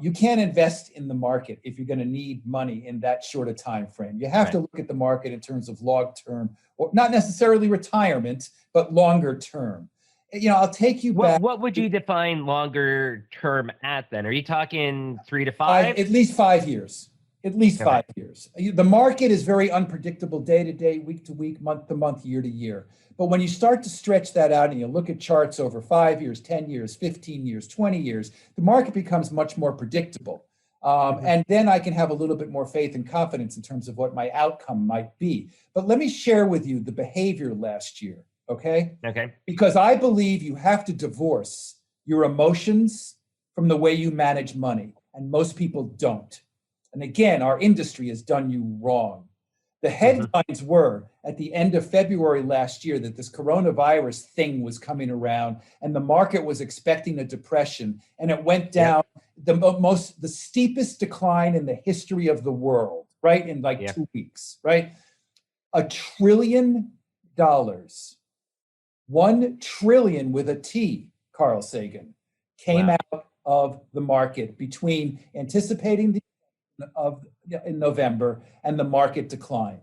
C: You can't invest in the market if you're going to need money in that short a time frame. You have to look at the market in terms of long term, or not necessarily retirement, but longer term. I'll take you back.
B: What would you define longer term at then? Are you talking 3 to 5?
C: At least 5 years. At least 5 years. The market is very unpredictable day to day, week to week, month to month, year to year. But when you start to stretch that out and you look at charts over 5 years, 10 years, 15 years, 20 years, the market becomes much more predictable. And then I can have a little bit more faith and confidence in terms of what my outcome might be. But let me share with you the behavior last year, okay?
B: Okay.
C: Because I believe you have to divorce your emotions from the way you manage money. And most people don't. And again, our industry has done you wrong. The headlines were at the end of February last year that this coronavirus thing was coming around and the market was expecting a depression, and it went down the steepest decline in the history of the world, right? In 2 weeks, right? $1 trillion, 1 trillion with a T, Carl Sagan, came out of the market between anticipating in November and the market decline.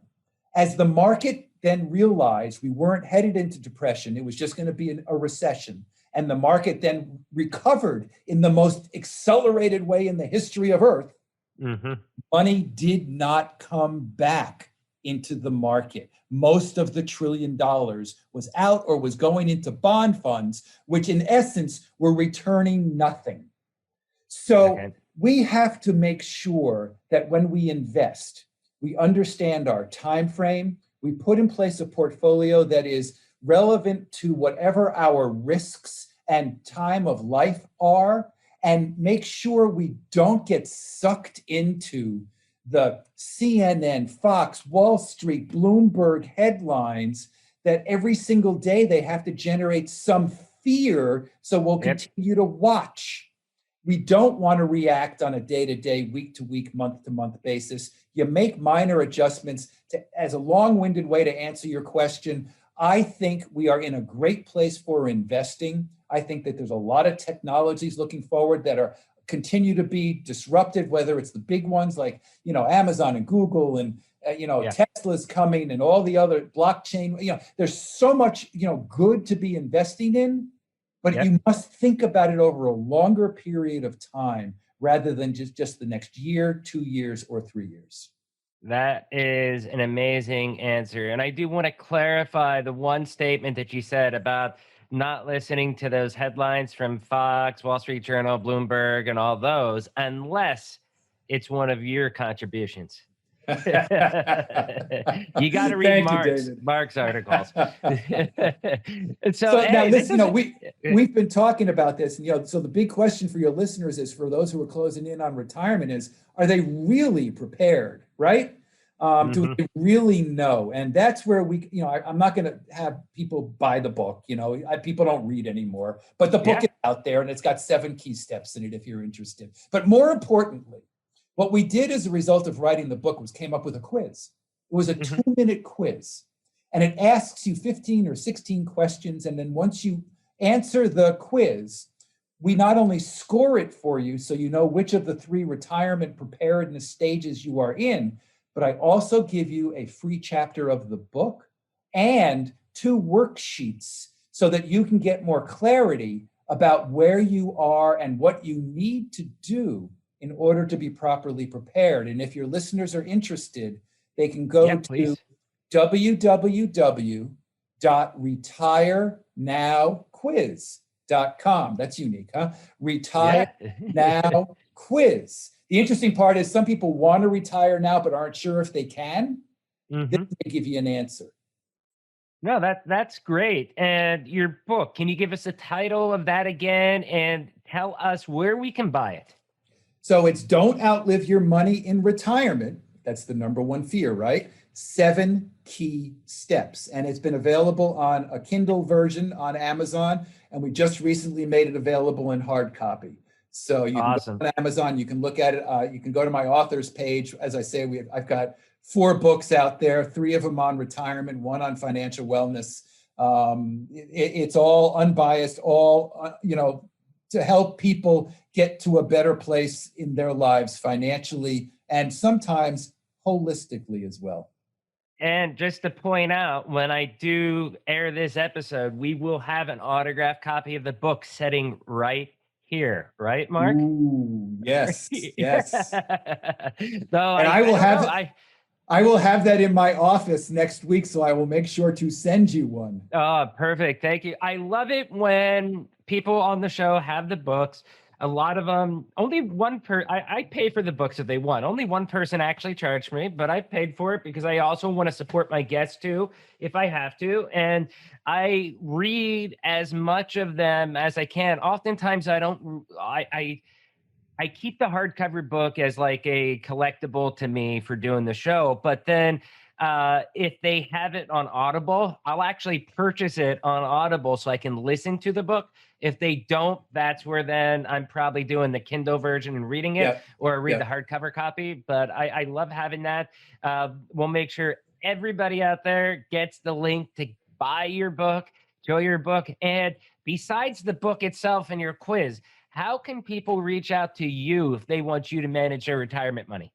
C: As the market then realized we weren't headed into depression, it was just going to be a recession, and the market then recovered in the most accelerated way in the history of Earth, money did not come back into the market. Most of the $1 trillion was out or was going into bond funds, which in essence were returning nothing. So we have to make sure that when we invest, we understand our time frame. We put in place a portfolio that is relevant to whatever our risks and time of life are, and make sure we don't get sucked into the CNN, Fox, Wall Street, Bloomberg headlines that every single day they have to generate some fear, so we'll continue to watch. We don't want to react on a day-to-day, week-to-week, month-to-month basis. You make minor adjustments. As a long-winded way to answer your question, I think we are in a great place for investing. I think that there's a lot of technologies looking forward that are continue to be disruptive, whether it's the big ones like Amazon and Google and Tesla's coming and all the other blockchain. There's so much good to be investing in. But you must think about it over a longer period of time rather than just the next year, 2 years, or 3 years.
B: That is an amazing answer. And I do want to clarify the one statement that you said about not listening to those headlines from Fox, Wall Street Journal, Bloomberg, and all those, unless it's one of your contributions. You got to read Mark's articles.
C: So now listen, we've been talking about this, and so the big question for your listeners is, for those who are closing in on retirement, is, are they really prepared, right? Do they really know? And that's where I'm not going to have people buy the book. People don't read anymore, but the book is out there and it's got 7 key steps in it if you're interested. But more importantly, what we did as a result of writing the book was came up with a quiz. It was a 2-minute quiz, and it asks you 15 or 16 questions. And then once you answer the quiz, we not only score it for you so you know which of the 3 retirement preparedness stages you are in, but I also give you a free chapter of the book and 2 worksheets so that you can get more clarity about where you are and what you need to do in order to be properly prepared. And if your listeners are interested, they can go to www.retirenowquiz.com. That's unique, huh? Retire Now Quiz. The interesting part is some people want to retire now but aren't sure if they can. This may give you an answer.
B: No, that's great. And your book, can you give us the title of that again and tell us where we can buy it?
C: So it's Don't Outlive Your Money in Retirement. That's the number 1 fear, right? 7 key steps. And it's been available on a Kindle version on Amazon. And we just recently made it available in hard copy. So you can go on Amazon, you can look at it. You can go to my authors page. As I say, I've got 4 books out there, 3 of them on retirement, 1 on financial wellness. It's all unbiased, all, to help people get to a better place in their lives financially and sometimes holistically as well.
B: And just to point out, when I do air this episode, we will have an autographed copy of the book sitting right here, right, Mark?
C: Ooh, yes, yes.
B: So
C: and I will have that in my office next week, so I will make sure to send you one.
B: Oh, perfect. Thank you. I love it when people on the show have the books. A lot of them, only one I pay for the books if they want. Only one person actually charged me, but I paid for it because I also want to support my guests too, if I have to. And I read as much of them as I can. Oftentimes I keep the hardcover book as like a collectible to me for doing the show. But then if they have it on Audible, I'll actually purchase it on Audible so I can listen to the book. If they don't, that's where then I'm probably doing the Kindle version and reading it or read the hardcover copy. But I love having that. We'll make sure everybody out there gets the link to buy your book, show your book. And besides the book itself and your quiz, how can people reach out to you if they want you to manage their retirement money?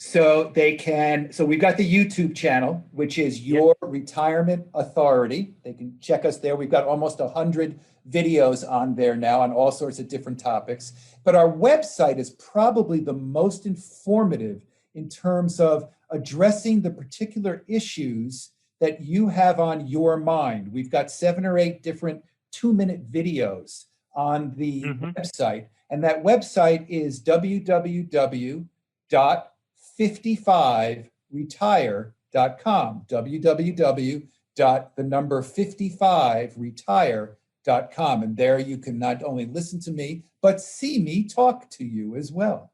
C: So we've got the YouTube channel, which is Your Retirement Authority. They can check us there. We've got almost 100 videos on there now on all sorts of different topics. But our website is probably the most informative in terms of addressing the particular issues that you have on your mind. We've got 7 or 8 different 2-minute videos on the website. And that website is www.55retire.com, www.55retire.com. And there you can not only listen to me, but see me talk to you as well.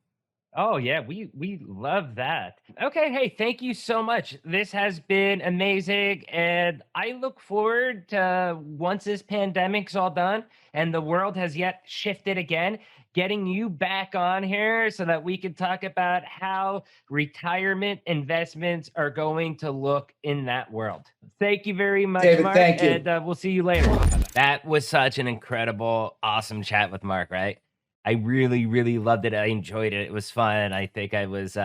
B: Oh, yeah, we love that. Okay, hey, thank you so much. This has been amazing, and I look forward to, once this pandemic's all done and the world has yet shifted again, getting you back on here so that we can talk about how retirement investments are going to look in that world. Thank you very much,
C: David,
B: Mark,
C: thank you.
B: And we'll see you later. That was such an incredible, awesome chat with Mark, right? I really, really loved it. I enjoyed it. It was fun. I think I was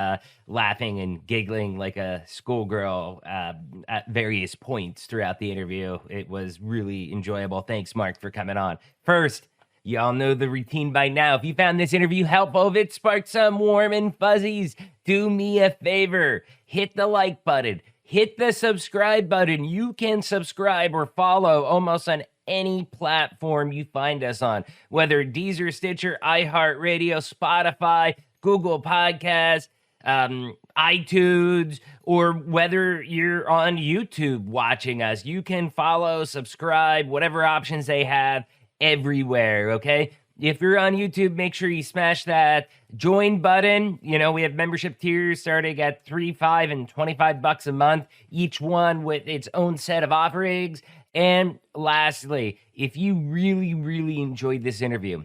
B: laughing and giggling like a schoolgirl at various points throughout the interview. It was really enjoyable. Thanks, Mark, for coming on. First, y'all know the routine by now. If you found this interview helpful, if it sparked some warm and fuzzies, do me a favor. Hit the like button. Hit the subscribe button. You can subscribe or follow almost on any platform you find us on, whether Deezer, Stitcher, iHeartRadio, Spotify, Google Podcasts, iTunes, or whether you're on YouTube watching us. You can follow, subscribe, whatever options they have everywhere, okay? If you're on YouTube, make sure you smash that join button. You know, we have membership tiers starting at $3, $5, and $25 a month, each one with its own set of offerings. And lastly, if you really, really enjoyed this interview,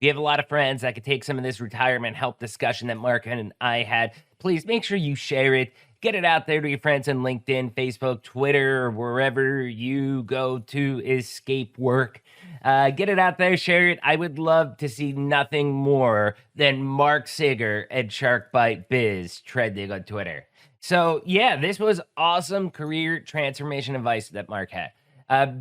B: you have a lot of friends that could take some of this retirement help discussion that Mark and I had, please make sure you share it. Get it out there to your friends on LinkedIn, Facebook, Twitter, or wherever you go to escape work. Get it out there, share it. I would love to see nothing more than Mark Singer and Sharkbite Biz trending on Twitter. So yeah, this was awesome career transformation advice that Mark had.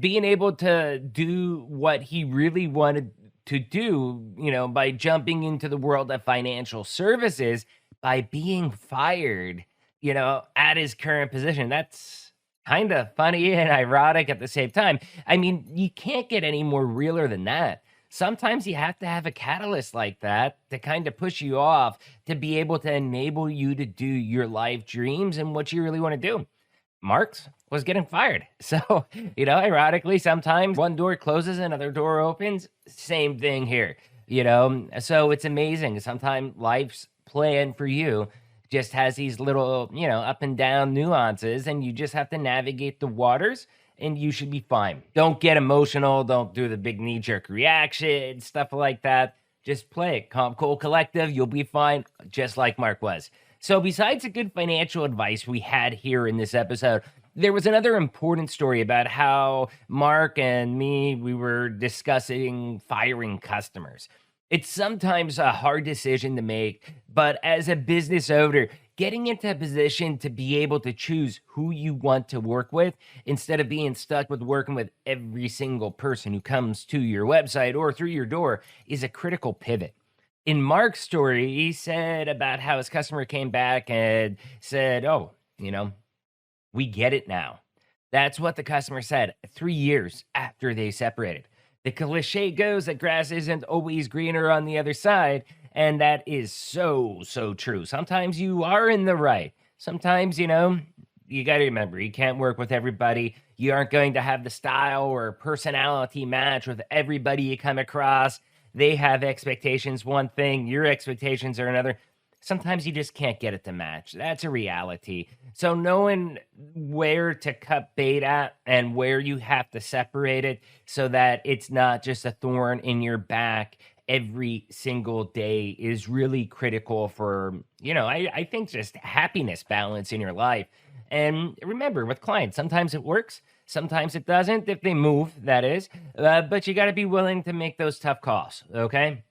B: Being able to do what he really wanted to do, by jumping into the world of financial services, by being fired, at his current position. That's kind of funny and ironic at the same time. I mean, you can't get any more realer than that. Sometimes you have to have a catalyst like that to kind of push you off to be able to enable you to do your life dreams and what you really want to do. Mark's was getting fired. So, ironically, sometimes one door closes, another door opens. Same thing here, So it's amazing. Sometimes life's plan for you just has these little, up and down nuances, and you just have to navigate the waters, and you should be fine. Don't get emotional. Don't do the big knee-jerk reaction, stuff like that. Just play it. Calm, cool, collective. You'll be fine, just like Mark was. So besides the good financial advice we had here in this episode, there was another important story about how Mark and me, we were discussing firing customers. It's sometimes a hard decision to make, but as a business owner, getting into a position to be able to choose who you want to work with instead of being stuck with working with every single person who comes to your website or through your door is a critical pivot. In Mark's story, he said about how his customer came back and said, oh, we get it now. That's what the customer said 3 years after they separated. The cliche goes that grass isn't always greener on the other side, and that is so, so true. Sometimes you are in the right. Sometimes, you got to remember, you can't work with everybody. You aren't going to have the style or personality match with everybody you come across. They have expectations, one thing, your expectations are another. Sometimes you just can't get it to match. That's a reality. So knowing where to cut bait at and where you have to separate it so that it's not just a thorn in your back every single day is really critical for, I think just happiness balance in your life. And remember, with clients, sometimes it works, sometimes it doesn't, if they move, that is. But you got to be willing to make those tough calls, okay?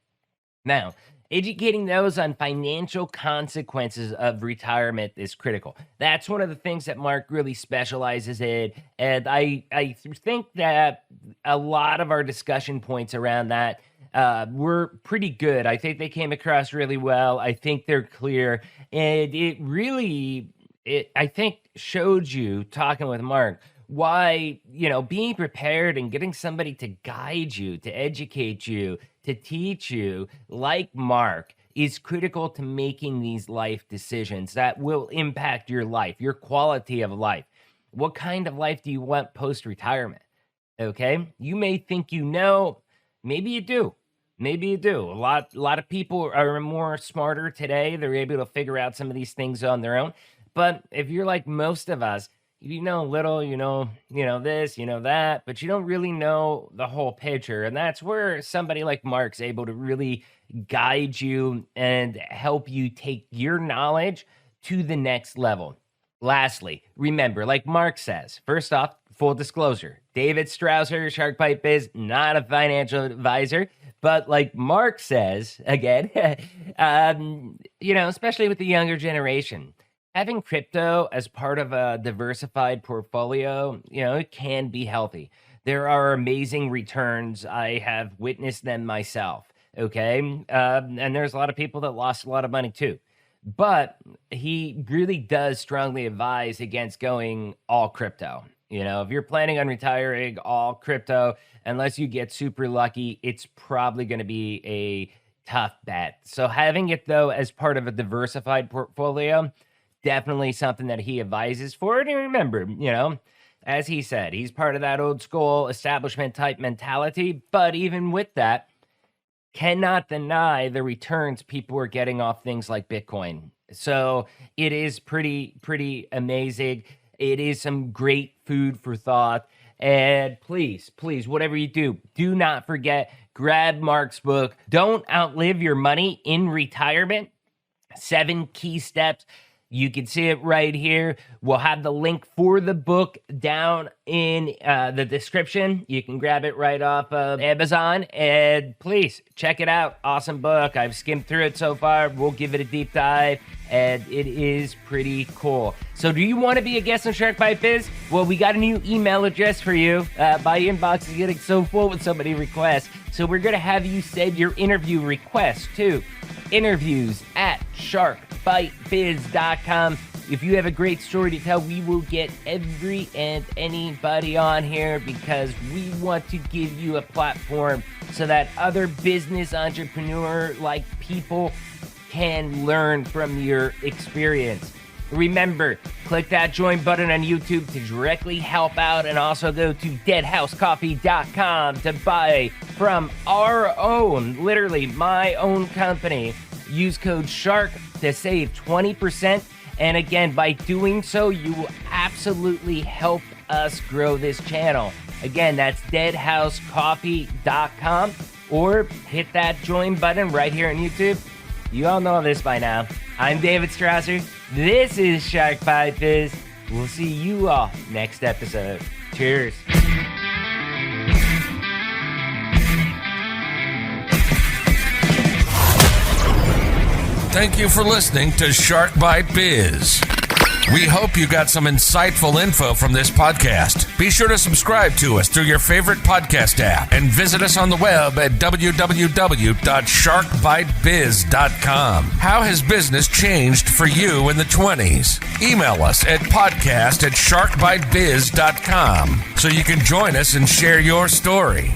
B: Now, educating those on financial consequences of retirement is critical. That's one of the things that Mark really specializes in. And I think that a lot of our discussion points around that were pretty good. I think they came across really well. I think they're clear. And it really, I think, showed you, talking with Mark, why, being prepared and getting somebody to guide you, to educate you, to teach you, like Mark, is critical to making these life decisions that will impact your life, your quality of life. What kind of life do you want post-retirement? Okay? You may think maybe you do. Maybe you do. A lot of people are more smarter today. They're able to figure out some of these things on their own. But if you're like most of us, little, this, that, but you don't really know the whole picture. And that's where somebody like Mark's able to really guide you and help you take your knowledge to the next level. Lastly, remember, like Mark says, first off, full disclosure, David Strausser, Sharkbite Biz, not a financial advisor, but like Mark says, again, especially with the younger generation, having crypto as part of a diversified portfolio, it can be healthy. There are amazing returns. I have witnessed them myself, okay? And there's a lot of people that lost a lot of money too. But he really does strongly advise against going all crypto. If you're planning on retiring all crypto, unless you get super lucky, it's probably going to be a tough bet. So having it, though, as part of a diversified portfolio, definitely something that he advises for. And remember, as he said, he's part of that old school establishment type mentality. But even with that, cannot deny the returns people are getting off things like Bitcoin. So it is pretty amazing. It is some great food for thought. And please, whatever you do, do not forget, grab Mark's book, Don't Outlive Your Money in Retirement. 7 Key Steps You can see it right here. We'll have the link for the book down in the description. You can grab it right off of Amazon, and please check it out. Awesome book. I've skimmed through it so far. We'll give it a deep dive, and it is pretty cool. So do you want to be a guest on Shark Bite Biz? Well, we got a new email address for you. My inbox is getting so full with so many requests. So we're going to have you send your interview request to interviews@sharkbitebiz.com. If you have a great story to tell, we will get every and anybody on here because we want to give you a platform so that other business entrepreneur-like people can learn from your experience. Remember, click that join button on YouTube to directly help out, and also go to deadhousecoffee.com to buy from our own, literally my own company. Use code SHARK to save 20%. And again, by doing so, you will absolutely help us grow this channel. Again, that's deadhousecoffee.com, or hit that join button right here on YouTube. You all know this by now. I'm David Strausser. This is Shark Bite Biz. We'll see you all next episode. Cheers.
A: Thank you for listening to Shark Bite Biz. We hope you got some insightful info from this podcast. Be sure to subscribe to us through your favorite podcast app and visit us on the web at www.sharkbitebiz.com. How has business changed for you in the 20s? Email us at podcast@sharkbitebiz.com so you can join us and share your story.